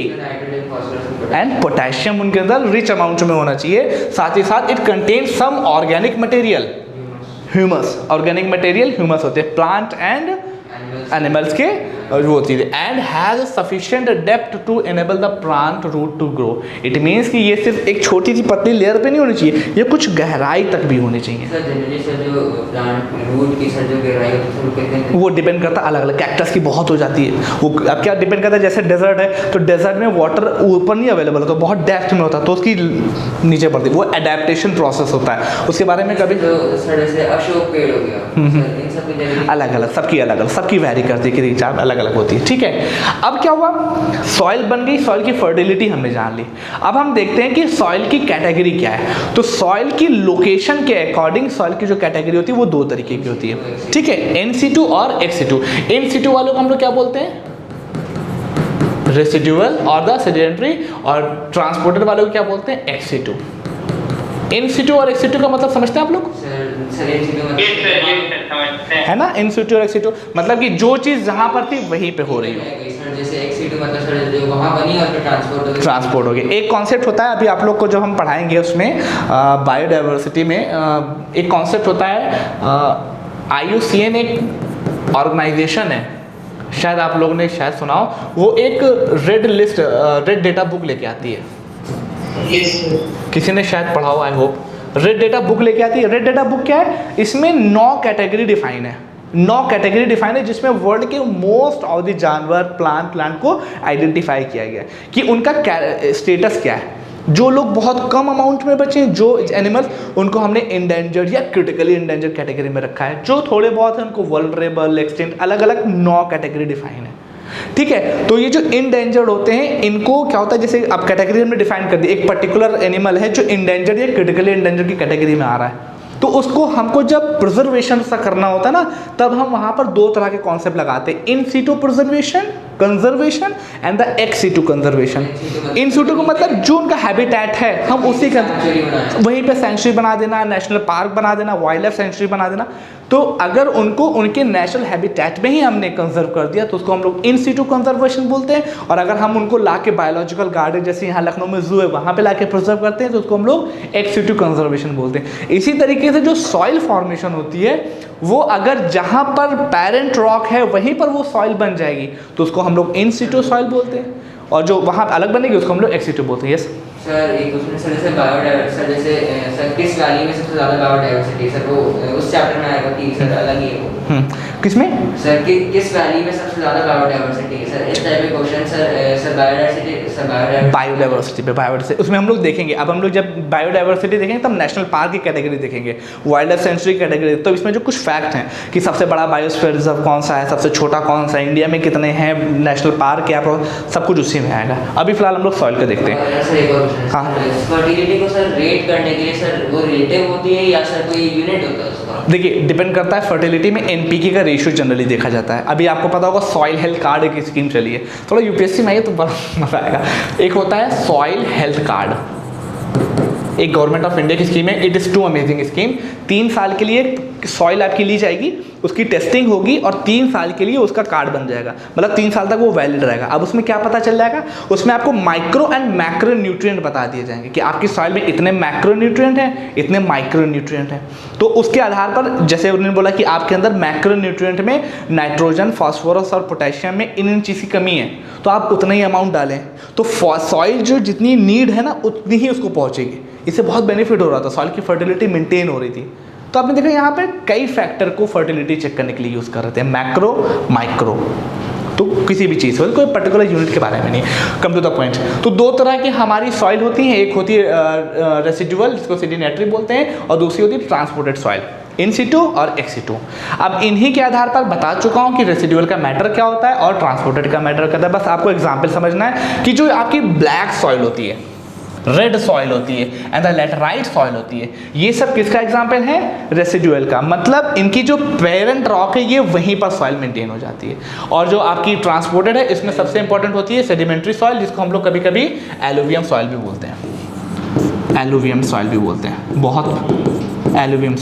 and potassium, उनके अंदर rich amount में होना चाहिए। साथ ही साथ it contains some organic material, humus, organic material humus होते हैं plant and एनिमल्स के वो होती है, and has sufficient depth to enable the plant root to grow. It means कि ये सिर्फ एक छोटी सी पतली लेयर पे नहीं होनी चाहिए, ये कुछ गहराई तक भी होनी चाहिए। सर जनरली सर जो प्लांट रूट की सर जो गहराई होती है वो कितने हैं? वो डिपेंड करता है, अलग अलग कैक्टस की बहुत हो जाती है। वो अब क्या डिपेंड करता है, जैसे डेजर्ट है तो डेजर्ट में वाटर ऊपर नहीं अवेलेबल होता, तो बहुत डेप्थ में होता है, तो उसकी नीचे पड़ती है, वो एडेप्टेशन प्रोसेस होता है। उसके बारे में कभी सर जैसे अशोक पेड़ हो गया, इन सब अलग अलग सबकी वैरी करती है कि रिचार्ज अलग अलग होती है। ठीक है, अब क्या हुआ, सॉइल बन गई, सॉइल की फर्टिलिटी हमने जान ली। अब हम देखते हैं कि सॉइल की कैटेगरी क्या है। तो सॉइल की लोकेशन के अकॉर्डिंग सॉइल की जो कैटेगरी होती है वो दो तरीके की होती है। ठीक है, NC2 और XC2। NC2 वालों को हम लोग क्या बोलते हैं? रेसिडुअल और द सेडिमेंट्री, और ट्रांसपोर्टेड वालों को क्या बोलते हैं? XC2। NC2 और XC2 का मतलब समझते हैं आप लोग? है ना, NC2 और XC2 मतलब कि जो चीज़ जहाँ पर थी वहीं पे हो रही हो। जैसे XC2 मतलब सर जो वहाँ बनी और ट्रांसपोर्ट हो गया। एक कॉन्सेप्ट होता है, अभी आप लोग को जब हम पढ़ाएंगे उसमें बायोडाइवर्सिटी में एक कॉन्सेप्ट होता है, IUCN एक ऑर्गेनाइजेशन है, शायद आप लोगों ने शायद सुना हो, वो एक रेड डेटा बुक लेके आती है। किसी ने शायद पढ़ा हो, I hope. Red data book लेके आती है। रेड डेटा बुक क्या है? इसमें 9 कैटेगरी डिफाइन है, 9 कैटेगरी डिफाइन है, जिसमें वर्ल्ड के मोस्ट ऑफ द जानवर प्लांट को आइडेंटिफाई किया गया कि उनका स्टेटस क्या है, जो लोग बहुत कम अमाउंट में बचे हैं, जो एनिमल्स, उनको हमने इंडेंजर्ड या क्रिटिकली इंडेंजर्ड कैटेगरी में रखा है। जो थोड़े बहुत हैं उनको वल्नरेबल, एक्सटिंक्ट, अलग अलग 9 कैटेगरी डिफाइन है। ठीक है, तो ये जो इंडेंजर्ड होते हैं इनको क्या होता है, जैसे अब कैटेगरी हमने डिफाइन कर दी, एक पर्टिकुलर एनिमल है जो इंडेंजर्ड या क्रिटिकली इंडेंजर्ड की कैटेगरी में आ रहा है, तो उसको हमको जब प्रिजर्वेशन सा करना होता है ना, तब हम वहाँ पर 2 तरह के कॉन्सेप्ट लगाते हैं, in situ preservation conservation and the ex situ conservation. In situ को मतलब जो उनका हैबिटेट है हम उसी का वहीं पे सेंचुरी बना देना, नेशनल पार्क बना देना, वाइल्ड लाइफ सेंचुरी बना देना। तो अगर उनको उनके नेशनल हैबिटेट में ही हमने कंजर्व कर दिया तो उसको हम लोग इन सीटू कंजर्वेशन बोलते हैं। और अगर हम उनको लाके बायोलॉजिकल गार्डन जैसे यहाँ लखनऊ में जू है वहाँ पे लाके प्रिजर्व करते हैं तो उसको हम लोग एक्स सीटू कंजर्वेशन बोलते हैं। इसी तरीके से जो सॉइल फॉर्मेशन होती है वो अगर जहाँ पर पेरेंट रॉक है वहीं पर वो सॉइल बन जाएगी तो उसको हम लोग इन सीटू सॉइल बोलते हैं, और जो वहाँ अलग बनेगी उसको हम लोग एक्स सीटू बोलते हैं। यस सर, एक क्वेश्चन सर, जैसे बायोडाइवर्सिटी, जैसे सर किस वैली में सबसे ज़्यादा बायोडाइवर्सिटी, सर वो उस चैप्टर में आएगा कि सर अलग ही है वो। किसमें सर किस वैली में सबसे ज़्यादा बायोडाइवर्सिटी है सर, इस टाइप के क्वेश्चन सर बायोडाइवर्सिटी पे बायोडाइवर्सिटी उसमें हम लोग देखेंगे। अब हम लोग जब बायोडाइवर्सिटी देखेंगे तब नेशनल पार्क की कैटेगरी देखेंगे, वाइल्ड लाइफ सेंचुरी कैटेगरी। तो इसमें जो कुछ फैक्ट हैं कि सबसे बड़ा बायोस्फीयर रिजर्व कौन सा है, सबसे छोटा कौन सा है, इंडिया में कितने हैं नेशनल पार्क, क्या सब कुछ उसी में आएगा। अभी फिलहाल हम लोग सॉइल का देखते हैं। हाँ, फर्टिलिटी को सर रेट करने के लिए सर वो रिलेटिव होती है या सर कोई यूनिट होता है उसका? देखिए डिपेंड करता है, फर्टिलिटी में एनपीके का रेशियो जनरली देखा जाता है। अभी आपको पता होगा सॉइल हेल्थ कार्ड एक स्कीम चली है, थोड़ा यूपीएससी में आइए तो बड़ा मजा आएगा। एक होता है सॉइल हेल्थ कार्ड, एक गवर्नमेंट ऑफ इंडिया की स्कीम है, it is too amazing scheme. 3 साल के लिए सॉइल आपकी ली जाएगी, उसकी टेस्टिंग होगी और 3 साल के लिए उसका कार्ड बन जाएगा, मतलब 3 साल तक वो वैलिड रहेगा। अब उसमें क्या पता चल जाएगा, उसमें आपको माइक्रो एंड मैक्रो न्यूट्रिएंट बता दिए जाएंगे कि आपकी सॉइल में इतने मैक्रो न्यूट्रिएंट हैं, इतने माइक्रो न्यूट्रिएंट हैं। तो उसके आधार पर जैसे उन्होंने बोला कि आपके अंदर मैक्रो न्यूट्रिएंट में नाइट्रोजन, फास्फोरस और पोटेशियम में इन चीज़ की कमी है तो आप उतना ही अमाउंट डालें, तो सॉइल जो जितनी नीड है ना उतनी ही उसको पहुँचेगी। इससे बहुत बेनिफिट हो रहा था, सॉइल की फर्टिलिटी मेंटेन हो रही थी। तो आपने देखा यहाँ पे कई फैक्टर को फर्टिलिटी चेक करने के लिए यूज़ कर रहे थे, मैक्रो माइक्रो, तो किसी भी चीज़ हो, कोई पर्टिकुलर यूनिट के बारे में नहीं। Come to the point. तो 2 तरह की हमारी सॉइल होती हैं, एक होती है रेसिडुअल जिसको सेडिमेंट्री बोलते हैं, और दूसरी होती है ट्रांसपोर्टेड सॉइल, इन सीटू और एक्स सीटू। अब इन्हीं के आधार पर बता चुका हूँ कि रेसिडुअल का मैटर क्या होता है और ट्रांसपोर्टेड का मैटर क्या होता है। बस आपको एग्जाम्पल समझना है कि जो आपकी ब्लैक सॉइल होती है, रेड सॉइल होती है एंड द लैटेराइट सॉइल होती है, ये सब किसका एग्जाम्पल है, रेसिडुअल का। मतलब इनकी जो पेरेंट रॉक है ये वहीं पर सॉइल मेंटेन हो जाती है। और जो आपकी ट्रांसपोर्टेड है इसमें सबसे इंपॉर्टेंट होती है सेडिमेंट्री सॉइल, जिसको हम लोग कभी कभी एलुवियम सॉइल भी बोलते हैं, एलुवियम सॉइल भी बोलते हैं। बहुत एलुवियम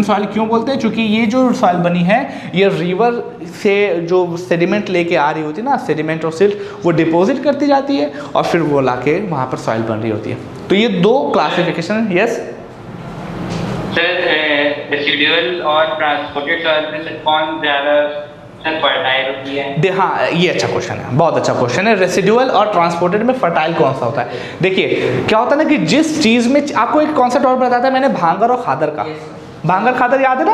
सॉइल क्यों बोलते हैं, क्योंकि ये जो सॉइल बनी है ये रिवर से जो सेडिमेंट लेके आ रही होती है ना, सेडिमेंट और सिल्ट, वो डिपॉजिट करती जाती है और फिर वो लाके वहाँ पर सॉइल बन रही होती है। तो ये 2 क्लासिफिकेशन। यस सर, रेसिडुअल और ट्रांसपोर्टेड सॉइल में से कौन ज़्यादा फर्टाइल होती है? हाँ, ये अच्छा क्वेश्चन है, बहुत अच्छा क्वेश्चन है। रेसिडुअल और ट्रांसपोर्टेड में फर्टाइल कौन सा होता है? देखिए क्या होता है ना कि जिस चीज़ में आपको एक कॉन्सेप्ट और बताया था मैंने, भांगर और खादर का। भांगर खादर याद है ना?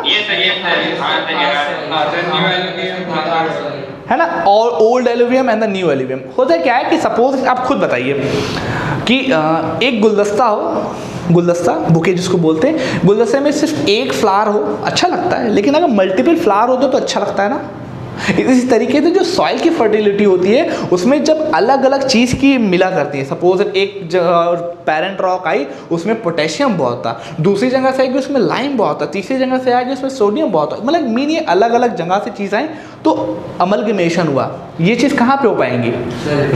है ना, और old alluvium and the new alluvium. होता क्या है कि सपोज आप खुद बताइए कि एक गुलदस्ता हो, गुलदस्ता बुके जिसको बोलते हैं, गुलदस्ते में सिर्फ एक फ्लावर हो अच्छा लगता है, लेकिन अगर मल्टीपल फ्लावर हो तो अच्छा लगता है ना। इसी तरीके से जो सॉइल की फर्टिलिटी होती है उसमें जब अलग अलग चीज़ की मिला करती है, सपोज एक पेरेंट रॉक आई उसमें पोटेशियम बहुत था, दूसरी जगह से आएगी उसमें लाइम बहुत था, तीसरी जगह से आएगी उसमें सोडियम बहुत था, मतलब मीन ये अलग अलग जगह से चीज़ आई तो अमलगमेशन हुआ। ये चीज़ कहाँ पे हो पाएंगी,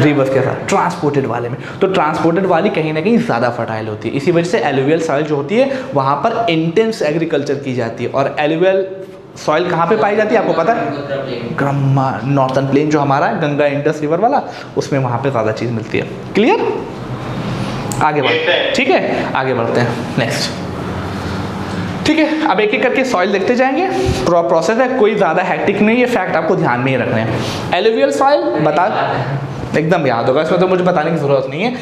रिवर्स के साथ, ट्रांसपोर्टेड वाले में। तो ट्रांसपोर्टेड वाली कहीं ना कहीं ज़्यादा फर्टाइल होती है। इसी वजह से एलुवियल सॉइल जो होती है वहाँ पर इंटेंस एग्रीकल्चर की जाती है। और एलुवियल सॉइल कहाँ पे पाई जाती है आपको पता है, ब्रह्मा नॉर्थन प्लेन जो हमारा है, गंगा इंडस रिवर वाला, उसमें वहाँ पे ज़्यादा चीज़ मिलती है। क्लियर, आगे बढ़ते हैं। ठीक है, आगे बढ़ते हैं नेक्स्ट। ठीक है, अब एक एक करके सॉइल देखते जाएंगे, प्रोसेस है, कोई ज़्यादा हैक्टिक नहीं है, फैक्ट आपको ध्यान में ही रखने हैं। एलुवियल सॉइल बता एकदम याद होगा, इसमें तो मुझे बताने की ज़रूरत नहीं है।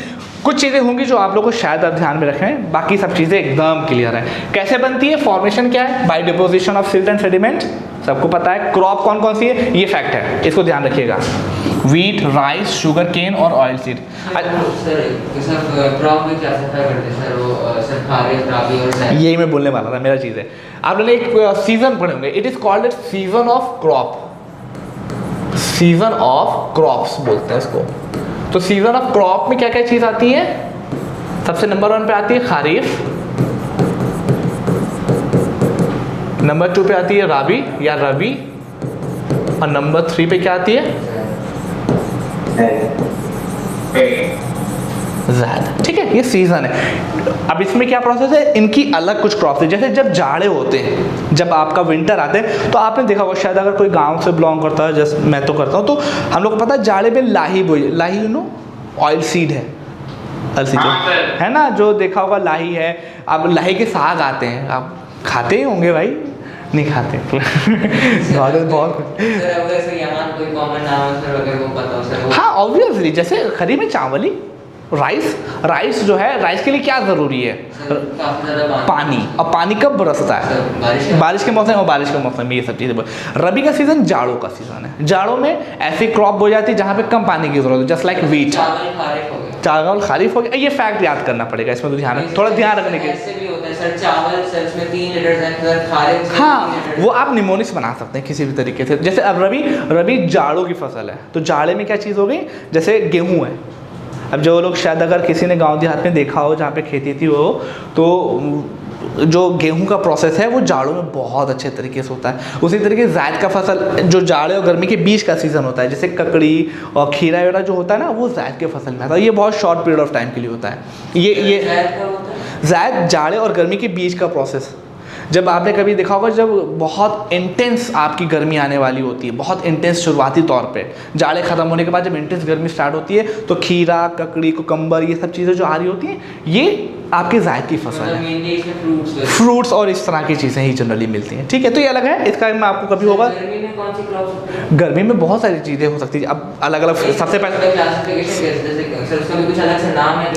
कुछ चीज़ें होंगी जो आप लोग को शायद आप ध्यान में रखें, बाकी सब चीज़ें एकदम क्लियर है। कैसे बनती है, फॉर्मेशन क्या है, by deposition of silt and sediment, सबको पता है। क्रॉप कौन कौन सी है, ये फैक्ट है, इसको ध्यान रखिएगा। वीट, राइस, शुगर केन और ऑयल सीड। यही मैं बोलने वाला था, मेरा चीज़ है। आप लोगों ने एक सीजन पढ़े होंगे, it is called season of crop, season of crops बोलते हैं इसको। तो सीजन ऑफ क्रॉप में क्या क्या चीज़ आती है? सबसे नंबर 1 पे आती है खरीफ, नंबर 2 पे आती है राबी या रबी, और नंबर 3 पे क्या आती है? ज़ैद। ठीक है, ये सीजन है। अब इसमें क्या प्रोसेस है, इनकी अलग कुछ क्रॉप्स है। जैसे जब जाड़े होते हैं, जब आपका विंटर आते हैं, तो आपने देखा होगा शायद, अगर कोई गांव से बिलोंग करता है, जैसे मैं तो करता हूँ, तो हम लोग को पता है जाड़े में लाही बोई, लाही यू नो ऑयल सीड है, है ना, जो देखा होगा लाही है। अब लाही के साग आते हैं, आप खाते ही होंगे भाई, नहीं खाते बहुत। हाँ ऑब्वियसली, जैसे खरीफ में चावल ही, राइस जो है, राइस के लिए क्या ज़रूरी है? पानी। और पानी कब बरसता है? बारिश के मौसम, और बारिश के मौसम में ये सब चीज़ें। रबी का सीज़न जाड़ों का सीज़न है। जाड़ों में ऐसी क्रॉप हो जाती है जहाँ पे कम पानी की जरूरत है, जस्ट लाइक वीट। चावल खारिफ हो गया, ये फैक्ट याद करना पड़ेगा, इसमें तो ध्यान, थोड़ा ध्यान रखने के। हाँ, वो आप निमोनिक्स बना सकते हैं किसी भी तरीके से। जैसे अब रबी जाड़ों की फसल है, तो जाड़े में क्या चीज़ हो गई, जैसे गेहूँ है। अब जो लोग शायद, अगर किसी ने गांव देहात में देखा हो जहाँ पे खेती थी वो, तो जो गेहूं का प्रोसेस है वो जाड़ों में बहुत अच्छे तरीके से होता है। उसी तरीके ज़ैद का फसल जो जाड़े और गर्मी के बीच का सीज़न होता है, जैसे ककड़ी और खीरा वगैरह जो होता है ना, वो ज़ैद के फसल में आता है। ये बहुत शॉर्ट पीरियड ऑफ टाइम के लिए होता है। ये ज़ैद जाड़े और गर्मी के बीच का प्रोसेस। जब आपने कभी देखा होगा, जब बहुत इंटेंस आपकी गर्मी आने वाली होती है, बहुत इंटेंस शुरुआती तौर पे, जाड़े ख़त्म होने के बाद जब इंटेंस गर्मी स्टार्ट होती है, तो खीरा, ककड़ी, कुकम्बर, ये सब चीज़ें जो आ रही होती हैं, ये आपके ज़ैद की फसल है। फ्रूट्स और इस तरह की चीज़ें ही जनरली मिलती हैं। ठीक है, तो ये अलग है, इसका मैं आपको कभी होगा। गर्मी में बहुत सारी चीज़ें हो सकती है। अब अलग अलग, सबसे पहले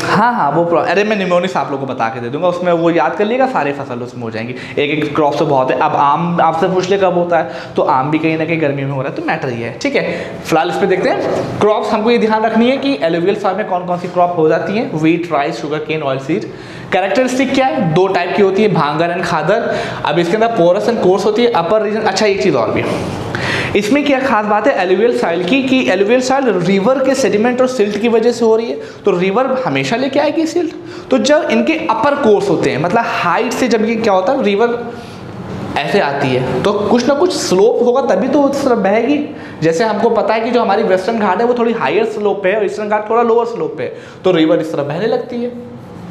हाँ वो अरे मैं निमोनिक्स आप लोगों को बता के दे दूंगा, उसमें वो याद कर लिएगा, सारे फसल उसमें हो जाएंगी। एक क्रॉप से बहुत है। अब आम आपसे पूछ ले कब होता है, तो आम भी कहीं ना कहीं गर्मी में हो रहा है, तो मैटर ये है। ठीक है, फिलहाल इस पर देखते हैं क्रॉप्स। हमको ये ध्यान रखनी है कि एलुवियल सॉइल में कौन कौन सी क्रॉप हो जाती है, wheat, rice, sugar cane, oil seed. Characteristic क्या है, 2 टाइप की होती है, भांगर एंड खादर। अब इसके अंदर पोरस एंड कोर्स होती है, अपर रीजन। अच्छा, एक चीज़ और भी इसमें क्या खास बात है एलुवियल सॉइल की, कि एलुवियल सॉइल रिवर के सेडिमेंट और सिल्ट की वजह से हो रही है। तो रिवर हमेशा लेके आएगी सिल्ट। तो जब इनके अपर कोर्स होते हैं, मतलब हाइट से, जब ये क्या होता है, रिवर ऐसे आती है, तो कुछ ना कुछ स्लोप होगा, तभी तो उस तरफ बहेगी। जैसे हमको पता है कि जो हमारी वेस्टर्न घाट है वो थोड़ी हायर स्लोप पे है और ईस्टर्न घाट थोड़ा लोअर स्लोप पे है, तो रिवर इस तरफ बहने लगती है।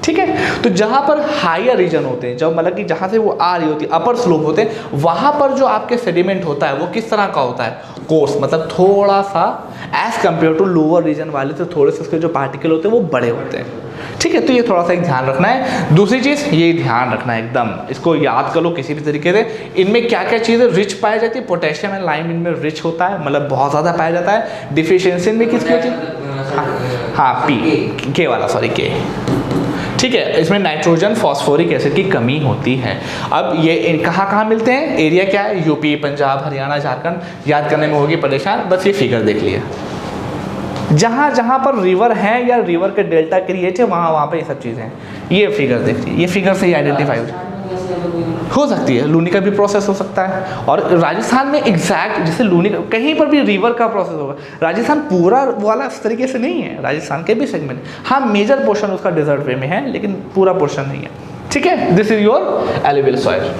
ठीक है, तो जहाँ पर हायर रीजन होते हैं, जब मतलब कि जहाँ से वो आ रही होती है, अपर स्लोप होते हैं, वहाँ पर जो आपके सेडिमेंट होता है वो किस तरह का होता है, कोर्स, मतलब थोड़ा सा as compare to lower region वाले से थोड़े से उसके जो पार्टिकल होते हैं वो बड़े होते हैं। ठीक है, तो ये थोड़ा सा एक ध्यान रखना है। दूसरी चीज़ ये ध्यान रखना है, एकदम इसको याद कर लो किसी भी तरीके से। इनमें क्या क्या चीज़ें रिच पाई जाती है, पोटेशियम एंड लाइम इनमें रिच होता है, मतलब बहुत ज़्यादा पाया जाता है। डिफिशियंसी में किसकी होती है, हाँ पी के वाला, सॉरी के। ठीक है, इसमें नाइट्रोजन, फॉस्फोरिक एसिड की कमी होती है। अब ये कहाँ मिलते हैं, एरिया क्या है, यूपी, पंजाब, हरियाणा, झारखंड। याद करने में होगी परेशान, बस ये फिगर देख लिया। जहाँ जहाँ पर रिवर है या रिवर के डेल्टा क्रिएट है, वहाँ पे ये सब चीज़ें हैं। ये फिगर देखिए, ये फिगर से ही आइडेंटिफाई हो सकती है। लूनी का भी प्रोसेस हो सकता है। और राजस्थान में एग्जैक्ट जैसे लूनी का, कहीं पर भी रिवर का प्रोसेस होगा। राजस्थान पूरा वाला इस तरीके से नहीं है, राजस्थान के भी सेगमेंट, हाँ मेजर पोर्शन उसका डेजर्ट वे में है, लेकिन पूरा पोर्शन नहीं है। ठीक है, this is your alluvial soil.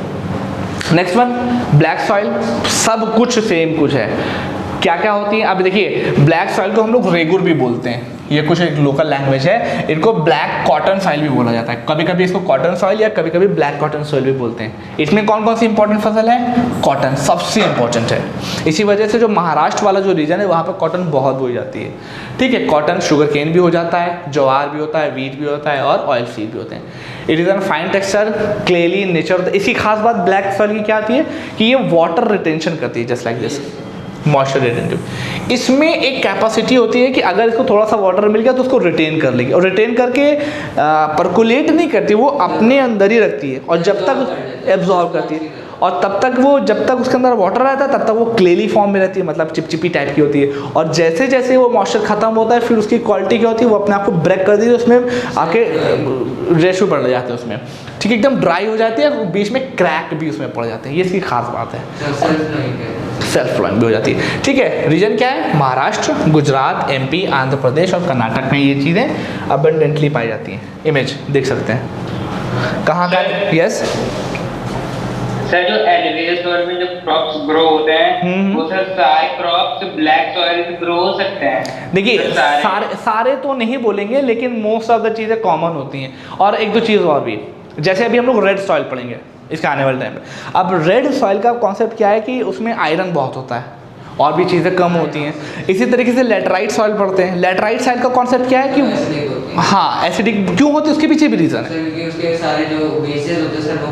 Next one, black soil. सब कुछ सेम कुछ है। क्या क्या होती है, अब देखिए ब्लैक सॉइल को हम लोग रेगुर भी बोलते हैं, ये कुछ एक लोकल लैंग्वेज है। इनको ब्लैक कॉटन सॉइल भी बोला जाता है, कभी कभी इसको कॉटन सॉइल या कभी कभी ब्लैक कॉटन सॉइल भी बोलते हैं। इसमें कौन कौन सी इंपॉर्टेंट फसल है, कॉटन सबसे इंपॉर्टेंट है। इसी वजह से जो महाराष्ट्र वाला जो रीजन है वहाँ पर कॉटन बहुत बोई जाती है। ठीक है, कॉटन, शुगर केन भी हो जाता है, ज्वार भी होता है, वीट भी होता है और ऑयल सीड भी होते हैं। It is an fine texture, clayey nature. इसकी खास बात ब्लैक सॉइल की क्या आती है कि ये वाटर रिटेंशन करती है, just like this, moisture retentive. इसमें एक कैपेसिटी होती है कि अगर इसको थोड़ा सा वाटर मिल गया तो उसको रिटेन कर लेगी, और रिटेन करके परकुलेट नहीं करती, वो अपने अंदर ही रखती है और जब तक एब्जॉर्ब करती है। और तब तक वो, जब तक उसके अंदर वाटर रहता है तब तक वो क्लेली फॉर्म में रहती है, मतलब चिपचिपी टाइप की होती है। और जैसे जैसे वो मॉइस्चर खत्म होता है फिर उसकी क्वालिटी क्या होती है, वो अपने आप को ब्रेक कर देती है, उसमें आके रेशो पड़ जाते हैं उसमें, ठीक है, एकदम ड्राई हो जाती है, बीच में क्रैक भी उसमें पड़ जाते हैं। ये इसकी खास बात है, सेल्फ फ्लोइंग भी हो जाती है। ठीक है, रीजन क्या है, महाराष्ट्र, गुजरात, एमपी, आंध्र प्रदेश और कर्नाटक में ये चीज़ें अबंडेंटली पाई जाती हैं। इमेज देख सकते हैं कहाँ का, यस सर जो एलिवेटेड सॉइल में जो क्रॉप्स ग्रो होते हैं वो सर सारे क्रॉप्स ब्लैक सॉइल में ग्रो हो सकते हैं? देखिए सारे तो नहीं बोलेंगे, लेकिन मोस्ट ऑफ द चीज़ें कॉमन होती हैं। और एक दो चीज़ और भी, जैसे अभी हम लोग रेड सॉइल पढ़ेंगे इसका आने वाले टाइम में। अब रेड सॉइल का कॉन्सेप्ट क्या है कि उसमें आयरन बहुत होता है और भी चीज़ें कम होती हैं। इसी तरीके से लेटराइट सॉइल पढ़ते हैं। लेटराइट सॉइल का कॉन्सेप्ट क्या है कि हाँ एसिडिक क्यों होती है, उसके पीछे भी रीज़न है। उसके सारे जो बेसेस होते हैं सर वो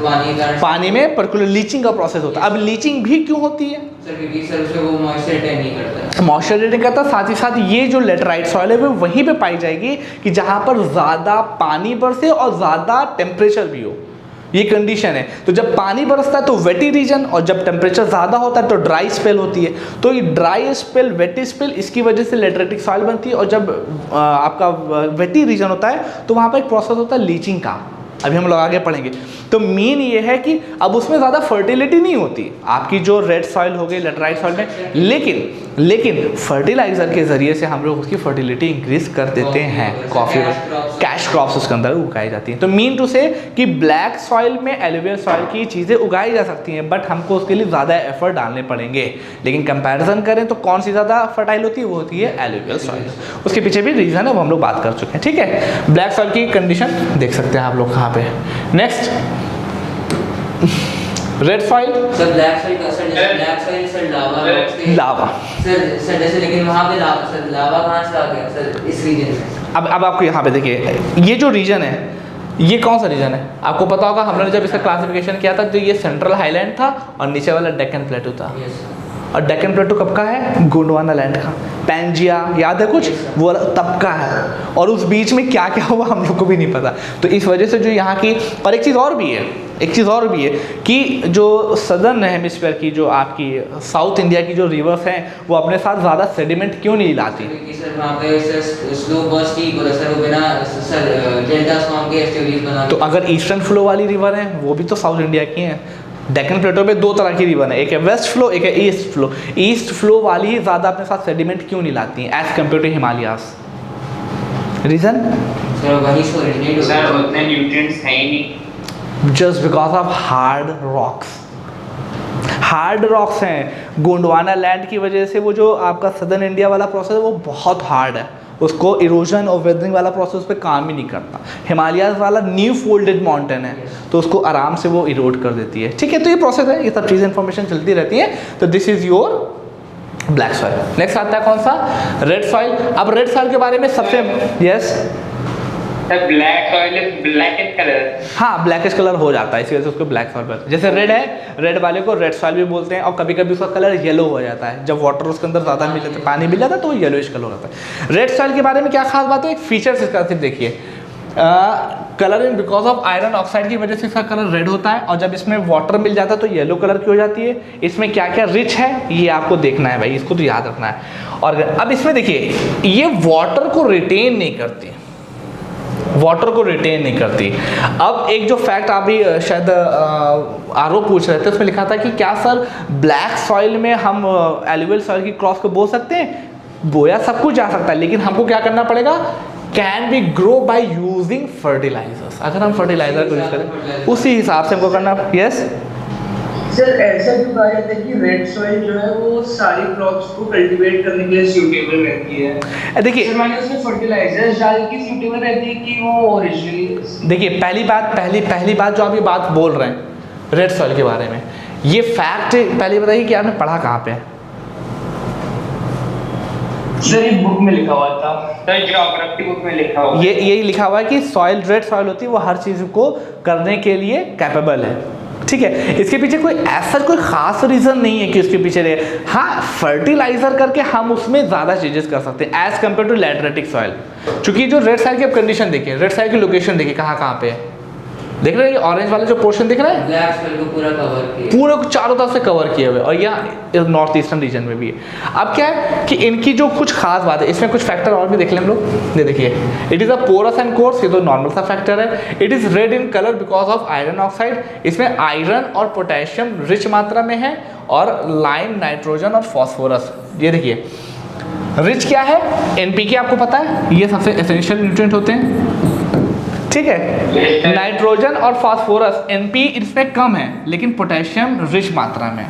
पानी में पर्टिकुलर लीचिंग का प्रोसेस होता है। अब लीचिंग भी क्यों होती है सर, क्योंकि सर उसमें वो मॉइस्चर रिटेन नहीं करता है। मॉइस्चर रिटेन करता, साथ ही साथ ये जो लेटराइट सॉइल है वो वहीं पे पाई जाएगी कि जहाँ पर ज़्यादा पानी बरसे और ज़्यादा टेम्परेचर भी हो, ये कंडीशन है। तो जब पानी बरसता है तो वेटी रीजन, और जब टेम्परेचर ज़्यादा होता है तो ड्राई स्पेल होती है। तो ये ड्राई स्पेल, वेटी स्पेल, इसकी वजह से लेटरेटिक सॉइल बनती है। और जब आपका वेटी रीजन होता है तो वहाँ पर एक प्रोसेस होता है लीचिंग का, अभी हम लोग आगे पढ़ेंगे। तो मेन ये है कि अब उसमें ज़्यादा फर्टिलिटी नहीं होती आपकी जो रेड सॉइल हो गई, लेटराइट सॉइल में, लेकिन फर्टिलाइजर के ज़रिए से हम लोग उसकी फर्टिलिटी इंक्रीज कर देते हैं। कॉफ़ी कैश क्रॉप्स उसके अंदर उगाई जाती हैं। तो मीन टू से कि ब्लैक सॉइल में एलुवियल सॉइल की चीज़ें उगाई जा सकती हैं, बट हमको उसके लिए ज़्यादा एफर्ट डालने पड़ेंगे। लेकिन कंपैरिजन करें तो कौन सी ज़्यादा फर्टाइल होती है, वो होती है एलुवियल सॉइल। उसके पीछे भी रीज़न है, वो हम लोग बात कर चुके हैं। ठीक है, ब्लैक सॉइल की कंडीशन देख सकते हैं आप लोग कहाँ पे। Next red soil, sir black soil का सर, जैसे ब्लैक सॉइल सर लावा सर जैसे, लेकिन वहाँ पे लावा कहाँ से आ गया सर इस रीजन में? अब आपको यहाँ पे देखिए, ये जो रीजन है ये कौन सा रीजन है आपको पता होगा। हमने जब इसका क्लासिफिकेशन किया था तो ये सेंट्रल हाईलैंड था और नीचे वाला डेक्कन प्लेटू था। और डेक्कन प्लेटू कब का है, गोंडवाना लैंड का। पैंजिया याद है कुछ, वो तब का है। और उस बीच में क्या क्या हुआ हम लोग को भी नहीं पता। तो इस वजह से जो यहाँ की, और एक चीज़ और भी है कि जो सदर्न हेमिस्फीयर की, जो आपकी साउथ इंडिया की जो रिवर्स हैं, वो अपने साथ ज़्यादा सेडिमेंट क्यों नहीं लाती। सर वहाँ पे स्लो बर्स्ट की सर वो बिना सर डेल्टा फॉर्म के एस्टिवरीज बना। तो अगर ईस्टर्न फ्लो वाली रिवर है वो भी तो साउथ इंडिया की हैं। डेक्कन प्लेटो पे दो तरह की रिवर है, एक है वेस्ट फ्लो, एक है ईस्ट फ्लो। ईस्ट फ्लो वाली ही ज़्यादा अपने साथ सेडिमेंट क्यों नहीं लाती हैं as compare to Himalayas. Reason sir वही सर उतने न्यूट्रिएंट्स हैं ही नहीं, just because of hard rocks हैं। गोंडवाना लैंड की वजह से वो जो आपका सदर्न इंडिया वाला प्रोसेस है वो बहुत हार्ड है, उसको इरोजन और वेदरिंग वाला प्रोसेस पे काम ही नहीं करता। हिमालयाज वाला न्यू फोल्डेड माउंटेन है तो उसको आराम से वो इरोड कर देती है। ठीक है, तो ये प्रोसेस है, ये सब चीज़ें इंफॉर्मेशन चलती रहती है। तो this is your black soil. Next आता है कौन सा, रेड सॉइल। अब रेड सॉइल के बारे में सबसे yes black soil is black in colour. हाँ, ब्लैकिश कलर हो जाता है, इसी वजह से उसको ब्लैक सॉइल बोलते हैं। जैसे रेड है, रेड वाले को रेड सॉइल भी बोलते हैं। और कभी कभी उसका कलर येलो हो जाता है, जब वाटर उसके अंदर ज़्यादा मिल जाता है, पानी मिल जाता है तो वो येलोइश कलर होता है। रेड सॉइल के बारे में क्या खास बात है, एक फीचर्स इसका सिर्फ देखिए, colour in because of iron oxide की वजह से इसका कलर रेड होता है। और जब इसमें वाटर मिल जाता है तो येलो कलर की हो जाती है। इसमें क्या क्या रिच है ये आपको देखना है भाई, इसको तो याद रखना है। और अब इसमें देखिए, ये वाटर को रिटेन नहीं करती, अब एक जो फैक्ट आप भी शायद आरोप पूछ रहे थे, उसमें लिखा था कि क्या सर ब्लैक सॉइल में हम एलुवियल सॉइल की क्रॉस को बो सकते हैं। बोया सब कुछ जा सकता है, लेकिन हमको क्या करना पड़ेगा, can be grow by using fertilisers. अगर हम फर्टिलाइजर को यूज करें उसी हिसाब से हमको करना। यस सर, ऐसा क्यों कहा जाता है कि रेड सॉइल जो है वो सारी क्रॉप्स को कल्टीवेट करने के लिए सूटेबल रहती है? देखिए, मैंने उसमें फर्टिलाइजर्स डाल के सूटेबल रहती है कि वो ओरिजिनली? देखिए, पहली बात जो आप ये बात बोल रहे हैं रेड सॉइल के बारे में, ये फैक्ट पहले बताइए कि आपने पढ़ा कहाँ पे है। सर एक बुक में लिखा हुआ था, सर ज्योग्राफी बुक में लिखा हुआ है। यही लिखा हुआ है कि सॉइल, रेड सॉइल होती है वो हर चीज़ को करने के लिए कैपेबल है। ठीक है, इसके पीछे कोई ऐसा कोई खास रीज़न नहीं है कि उसके पीछे रहे। हाँ, फर्टिलाइजर करके हम उसमें ज़्यादा चेंजेस कर सकते हैं एज कम्पेयर टू लैटरेटिक सॉइल। चूंकि जो रेड सॉइल की आप कंडीशन देखिए, रेड सॉइल की लोकेशन देखिए कहाँ पे है, देख रहे हैं, ऑरेंज वाला जो पोर्शन दिख रहा है, ब्लैक सॉइल को पूरा कवर किया, पूरा चारों तरफ से कवर किए हुए, और यहाँ नॉर्थ ईस्टर्न रीजन में भी है। अब क्या है कि इनकी जो कुछ खास बात है, इसमें कुछ फैक्टर और भी देख लें हम लोग। ये देखिए, it is a porous and coarse, ये तो नॉर्मल सा फैक्टर है। It is red in colour because of iron oxide, इसमें आयरन और पोटेशियम रिच मात्रा में है, और लाइम, नाइट्रोजन और फॉस्फोरस। ये देखिए रिच क्या है, एनपीके आपको पता है, ये सबसे एसेंशियल न्यूट्रिएंट होते हैं, ठीक है। नाइट्रोजन और फास्फोरस एनपी इसमें कम है, लेकिन पोटेशियम रिच मात्रा में।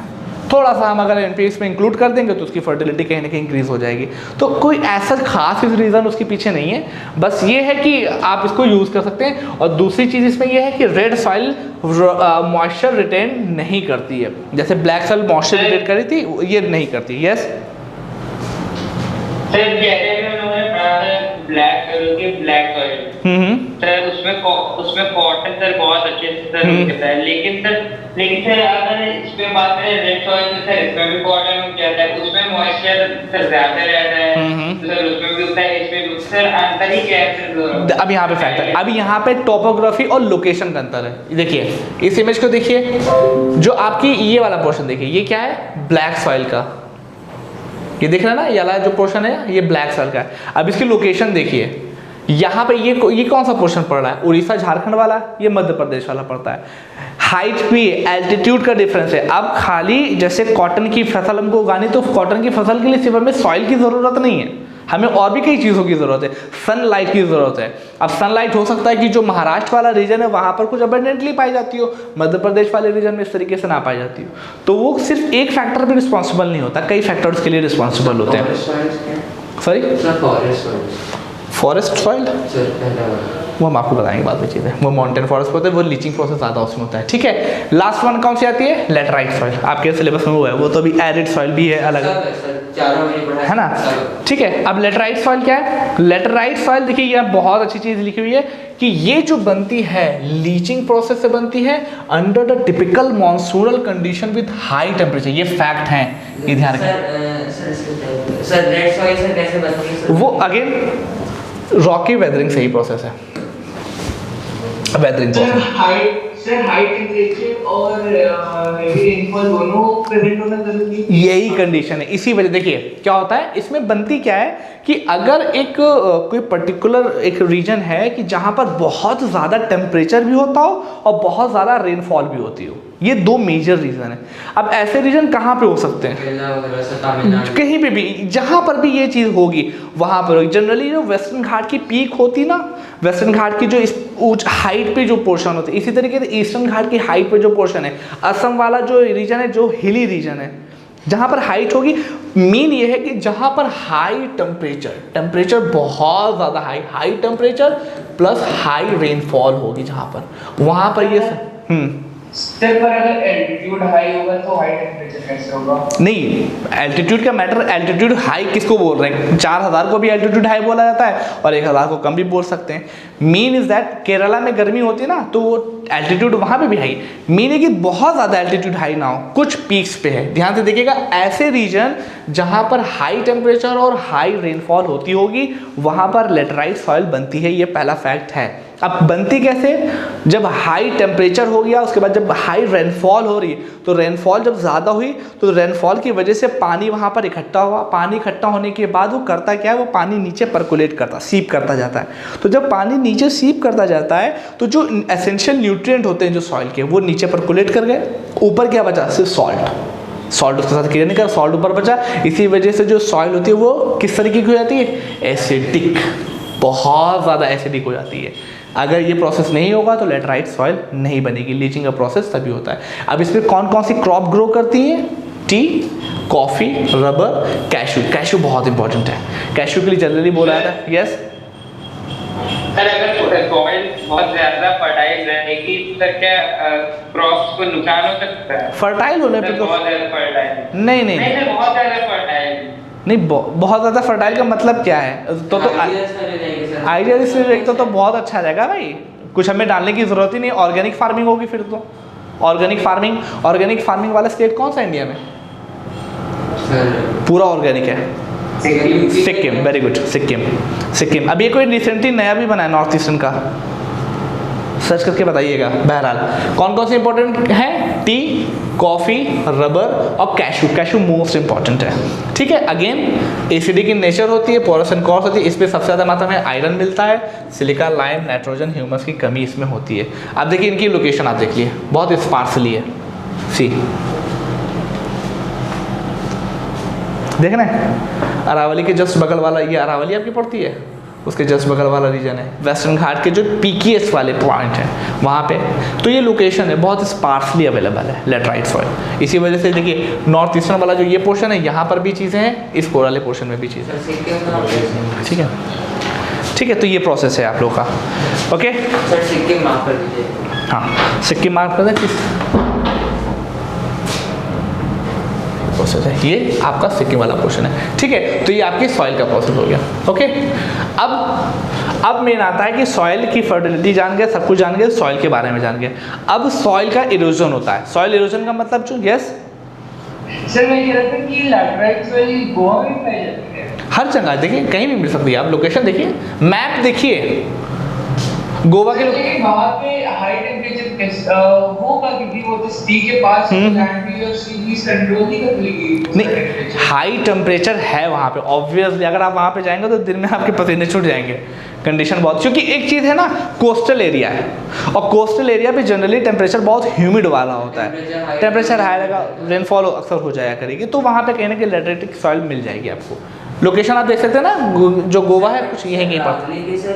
थोड़ा सा हम अगर एनपी इसमें इंक्लूड कर देंगे तो उसकी फर्टिलिटी कहीं ना कहीं इंक्रीज हो जाएगी। तो कोई ऐसा खास रीज़न उसके पीछे नहीं है, बस ये है कि आप इसको यूज़ कर सकते हैं। और दूसरी चीज़ इसमें ये है कि रेड सॉइल मॉइस्चर रिटेन नहीं करती है, जैसे ब्लैक सॉइल मॉइस्चर रिटेन करी थी, ये नहीं करती। यस सर, जैसे उन्होंने ब्लैक सॉइल सर, उसमें कॉटन सर बहुत अच्छे से सर उगता है, लेकिन सर अगर इसमें बात करें रेड सॉइल में, सर इसमें भी कॉटन उग जाता है, उसमें मॉइस्चर सर ज्यादा रहता है, तो सर उसमें भी उगता है, इसमें भी। सर अंतर ही क्या है सर? अब यहाँ पे फैक्टर, अब यहाँ पे टोपोग्राफी और लोकेशन का अंतर है। देखिए इस इमेज को देखिए, जो आपकी ये वाला पोर्शन देखिए, ये क्या है, ब्लैक सॉइल का, ये दिख रहा है ना, ये वाला जो पोर्शन है ये ब्लैक सॉइल का है। अब इसकी लोकेशन देखिए, यहाँ पे ये कौन सा पोर्शन पड़ रहा है, उड़ीसा झारखंड वाला, ये मध्य प्रदेश वाला पड़ता है। हाइट भी, एल्टीट्यूड का डिफरेंस है। अब खाली जैसे कॉटन की फसल हमको उगानी, तो कॉटन की फसल के लिए सिर्फ हमें सॉइल की ज़रूरत नहीं है, हमें और भी कई चीज़ों की ज़रूरत है। सनलाइट की ज़रूरत है। अब सनलाइट हो सकता है कि जो महाराष्ट्र वाला रीजन है वहाँ पर कुछ अबंडेंटली पाई जाती हो, मध्य प्रदेश वाले रीजन में इस तरीके से ना पाई जाती हो। तो वो सिर्फ एक फैक्टर भी रिस्पॉन्सिबल नहीं होता, कई फैक्टर्स के लिए रिस्पॉन्सिबल होते हैं। सॉरी, फॉरेस्ट सॉइल वो हम आपको बताएंगे बाद में चीज़ें। वो माउंटेन फॉरेस्ट होता है, वो लीचिंग प्रोसेस ज़्यादा उसमें होता है, ठीक है। लास्ट वन कौन सी आती है, लेटराइट सॉइल, आपके सिलेबस में वो है, वो तो अभी एरिड सॉइल भी है अलग, है ना, ठीक है। अब लेटराइट सॉइल क्या है, लेटराइट सॉइल देखिए ये बहुत अच्छी चीज़ लिखी हुई है कि ये जो बनती है लीचिंग प्रोसेस से बनती है under the typical monsoonal condition with high temperature. ये फैक्ट हैं, ये ध्यान रखें। सर रेड सॉइल से कैसे बनती है? वो अगेन रॉकी वेदरिंग से ही प्रोसेस है, weathering process. Sir high temperature और रेनफॉल दोनों प्रेजेंट होना जरूरी है। यही कंडीशन है, इसी वजह देखिए क्या होता है इसमें बनती क्या है कि अगर एक कोई पर्टिकुलर एक रीजन है कि जहाँ पर बहुत ज़्यादा टेम्परेचर भी होता हो और बहुत ज़्यादा रेनफॉल भी होती हो, ये दो मेजर रीज़न है। अब ऐसे रीजन कहाँ पे हो सकते हैं, कहीं पे भी, जहाँ पर भी ये चीज़ होगी वहाँ पर। जनरली जो वेस्टर्न घाट की पीक होती ना, वेस्टर्न घाट की जो इस हाइट पे जो पोर्शन होती है, इसी तरीके से ईस्टर्न घाट की हाइट पे जो पोर्शन है, असम वाला जो रीजन है जो हिली रीजन है, जहाँ पर हाइट होगी, मीन ये है कि जहाँ पर हाई टेम्परेचर बहुत ज़्यादा high temperature plus high rainfall होगी, जहाँ पर वहाँ पर ये सर पर अगर एल्टीट्यूड हाई होगा तो हाई टेम्परेचर कैसे होगा? नहीं, एल्टीट्यूड का मैटर, एल्टीट्यूड हाई किसको बोल रहे हैं, 4000 को भी एल्टीट्यूड हाई बोला जाता है और 1000 को कम भी बोल सकते हैं। मीन इज दैट केरला में गर्मी होती है ना, तो वो एल्टीट्यूड वहाँ पे भी हाई, मीन है कि बहुत ज़्यादा एल्टीट्यूड हाई ना हो, कुछ पीक्स पे है। ध्यान से देखिएगा, ऐसे रीजन जहाँ पर हाई टेम्परेचर और हाई रेनफॉल होती होगी वहाँ पर लेटराइट सॉइल बनती है, ये पहला फैक्ट है। अब बनती कैसे, जब हाई टेम्परेचर हो गया, उसके बाद जब हाई रेनफॉल हो रही है, तो रेनफॉल जब ज़्यादा हुई तो रेनफॉल की वजह से पानी वहाँ पर इकट्ठा हुआ, पानी इकट्ठा होने के बाद वो करता क्या है, वो पानी नीचे परकोलेट करता, सीप करता जाता है। तो जब पानी नीचे सीप करता जाता है तो जो एसेंशियल न्यूट्रिएंट होते हैं जो सॉइल के, वो नीचे परकोलेट कर गए, ऊपर क्या बचा, सिर्फ सॉल्ट उसके साथ क्लियर नहीं कर, सॉल्ट ऊपर बचा। इसी वजह से जो सॉइल होती है वो किस तरीके की हो जाती है, एसिडिक, बहुत ज़्यादा एसिडिक हो जाती है। अगर ये प्रोसेस नहीं होगा तो लेटराइट सॉइल नहीं बनेगी, लीचिंग का प्रोसेस तभी होता है। अब इसमें कौन कौन सी क्रॉप ग्रो करती है, टी, कॉफ़ी, रबर, कैशू बहुत इंपॉर्टेंट है, कैशू के लिए जनरली बोला जाता है। यस सर, अगर सॉइल बहुत ज्यादा फर्टाइल रहेगी तो क्या क्रॉप्स को नुकसान हो सकता है? फर्टाइल होने पे तो बहुत ज्यादा फर्टाइल नहीं बहुत ज्यादा फर्टाइल नहीं, बहुत ज़्यादा फर्टाइल का मतलब क्या है, तो आइडिया इसलिए तो बहुत अच्छा रहेगा भाई, कुछ हमें डालने की ज़रूरत ही नहीं, ऑर्गेनिक फार्मिंग होगी फिर तो। ऑर्गेनिक फार्मिंग वाला स्टेट कौन सा इंडिया में, पूरा ऑर्गेनिक है, सिक्किम, वेरी गुड, सिक्किम। अब ये कोई रिसेंटली नया भी बना है नॉर्थ ईस्टर्न का, सर्च करके बताइएगा। बहरहाल कौन कौन से इंपॉर्टेंट है, टी, कॉफ़ी, रबर और कैशू। कैशू मोस्ट इंपॉर्टेंट है, ठीक है। अगेन एसिडिक इन नेचर होती है, पोरस एंड कॉर्स होती है, इस पर सबसे ज़्यादा मात्रा में आयरन मिलता है, सिलिका, लाइम, नाइट्रोजन, ह्यूमस की कमी इसमें होती है। अब देखिए इनकी लोकेशन आप देखिए बहुत स्पार्सली है। सी देख रहे हैं, अरावली के जस्ट बगल वाला, ये अरावली आपकी पड़ती है, उसके जस्ट बगल वाला रीजन है वेस्टर्न घाट के जो पीकीएस वाले पॉइंट हैं वहाँ पे। तो ये लोकेशन है बहुत स्पार्सली अवेलेबल है लेटराइट सॉइल। इसी वजह से देखिए नॉर्थ ईस्टर्न वाला जो ये पोर्शन है यहाँ पर भी चीज़ें हैं, इस वाले पोर्शन में भी चीज़ें हैं, ठीक है। ठीक है, तो ये प्रोसेस है आप लोग का। ओके सर सिक्किम माफ कर दीजिए। हाँ सिक्किम मार्क कर दें, किस प्रोसेस है ये आपका सिक्किम वाला पोर्शन है, ठीक है। तो ये आपकी सॉइल का प्रोसेस हो गया। ओके अब मेन आता है कि सॉइल की फर्टिलिटी जान गए, सब कुछ जान गए, सॉइल के बारे में जान गए। अब सॉइल का इरोजन होता है। सॉइल इरोजन का मतलब जो, यस सर मैं कह रहा था कि लैटराइट सॉइल गोवा में पाई जाती है। हर जगह देखिए, कहीं भी मिल सकती है। आप लोकेशन देखिए, मैप देखिए गोवा के लेकिन वहाँ पे हाई टेम्परेचर होगा क्योंकि वो तो सी के पास लैंड भी और सी भी कंट्रोल नहीं कर लेगी। नहीं, हाई टेम्परेचर है वहाँ पे ऑब्वियसली। अगर आप वहाँ पे जाएंगे तो दिन में आपके पसीने छूट जाएंगे, कंडीशन बहुत, क्योंकि एक चीज़ है ना, कोस्टल एरिया है और कोस्टल एरिया पे जनरली टेम्परेचर बहुत ह्यूमिड वाला होता है। टेम्परेचर हाई रहेगा, रेनफॉल अक्सर हो जाया करेगी, तो वहाँ पे कहीं ना कहीं लैटराइटिक सॉइल मिल जाएगी आपको। लोकेशन आप देख सकते हैं ना, जो गोवा है कुछ यही कहीं पर। सर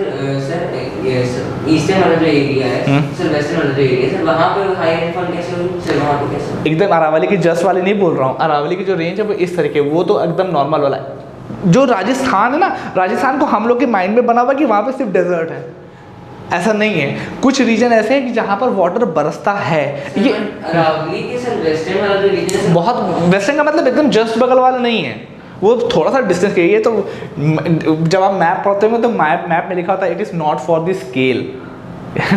ईस्टर्न वाला जो एरिया है, सर वेस्टर्न वाला जो एरिया है, सर वहाँ पर हाई रेनफॉल कैसे होगी सर? वहाँ पे कैसे? एकदम अरावली की जस्ट वाली नहीं बोल रहा हूँ, अरावली की जो रेंज है वो इस तरीके, वो तो एकदम नॉर्मल वाला है। जो राजस्थान है ना, राजस्थान को हम लोग के माइंड में बना हुआ कि वहाँ पे सिर्फ डेजर्ट है, ऐसा नहीं है। कुछ रीजन ऐसे हैं कि जहाँ पर वाटर बरसता है। ये अरावली के सर वेस्टर्न वाला जो रीजन है, बहुत वेस्टर्न का मतलब एकदम जस्ट बगल वाला नहीं है, वो थोड़ा सा डिस्टेंस के। ये तो जब आप मैप पढ़ते हो तो मैप में लिखा होता है it is not for the scale,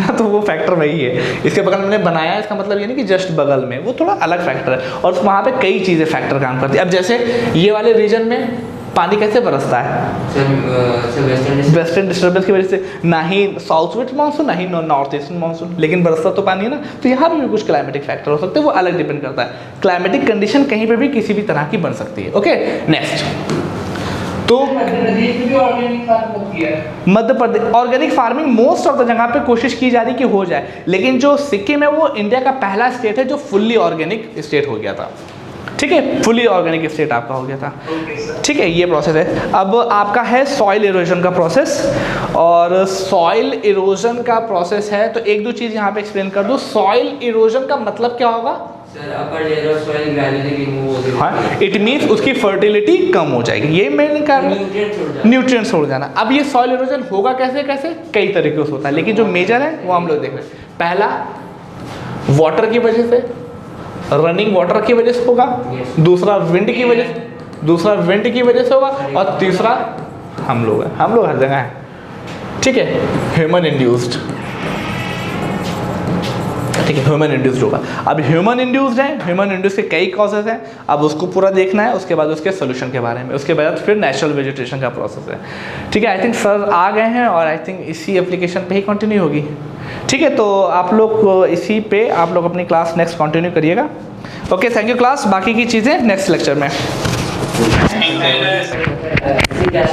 तो वो फैक्टर वही है। इसके बगल में मैंने बनाया, इसका मतलब ये नहीं कि जस्ट बगल में, वो थोड़ा अलग फैक्टर है और वहाँ पे कई चीज़ें फैक्टर काम करती है। अब जैसे ये वाले रीजन में पानी कैसे बरसता है? वेस्टर्न डिस्टर्बेंस की वजह से, ना ही साउथ वेस्ट मानसून ना ही नॉर्थ ईस्टर्न मानसून, लेकिन बरसता तो पानी है ना। तो यहाँ पर भी कुछ क्लाइमेटिक फैक्टर हो सकते हैं, वो अलग डिपेंड करता है। क्लाइमेटिक कंडीशन कहीं पर भी किसी भी तरह की बन सकती है। ओके नेक्स्ट, तो मध्य प्रदेश में भी ऑर्गेनिक फार्मिंग होती है। Madhya Pradesh organic farming most of the जगह पे कोशिश की जा रही कि हो जाए, लेकिन जो सिक्किम है वो इंडिया का पहला स्टेट है जो फुल्ली ऑर्गेनिक स्टेट हो गया था, ठीक है। फुली ऑर्गेनिक स्टेट आपका हो गया था, ठीक है। ये प्रोसेस है। अब आपका है सॉइल इरोजन का प्रोसेस, और सॉइल इरोजन का प्रोसेस है तो एक दो चीज़ यहाँ पे एक्सप्लेन कर दूँ। सॉइल इरोजन का मतलब क्या होगा? Sir upper layer of soil gradually remove हो जाएगी। हाँ, इट मीन्स उसकी फर्टिलिटी कम हो जाएगी, ये मेन कारण, न्यूट्रिएंट्स छोड़ जाना। अब ये सॉइल इरोजन होगा कैसे कैसे, कई तरीके से होता है, लेकिन जो मेजर है वो हम लोग देख रहे हैं। पहला वाटर की वजह से, रनिंग वाटर की वजह से होगा, दूसरा विंड की वजह से होगा, और तीसरा हम लोग हर जगह हैं, ठीक है। ह्यूमन इंड्यूस्ड, ठीक है, ह्यूमन इंड्यूस्ड होगा। अब ह्यूमन इंड्यूस्ड है, ह्यूमन इंड्यूस्ड के कई कॉजेज हैं, अब उसको पूरा देखना है, उसके बाद उसके सोल्यूशन के बारे में, उसके बाद फिर नेचुरल वेजिटेशन का प्रोसेस है, ठीक है। आई थिंक सर आ गए हैं और आई थिंक इसी एप्लीकेशन पे ही कंटिन्यू होगी, ठीक है। तो आप लोग इसी पे आप लोग अपनी क्लास नेक्स्ट कंटिन्यू करिएगा। Okay, thank you class. बाकी की चीज़ें नेक्स्ट लेक्चर में। क्या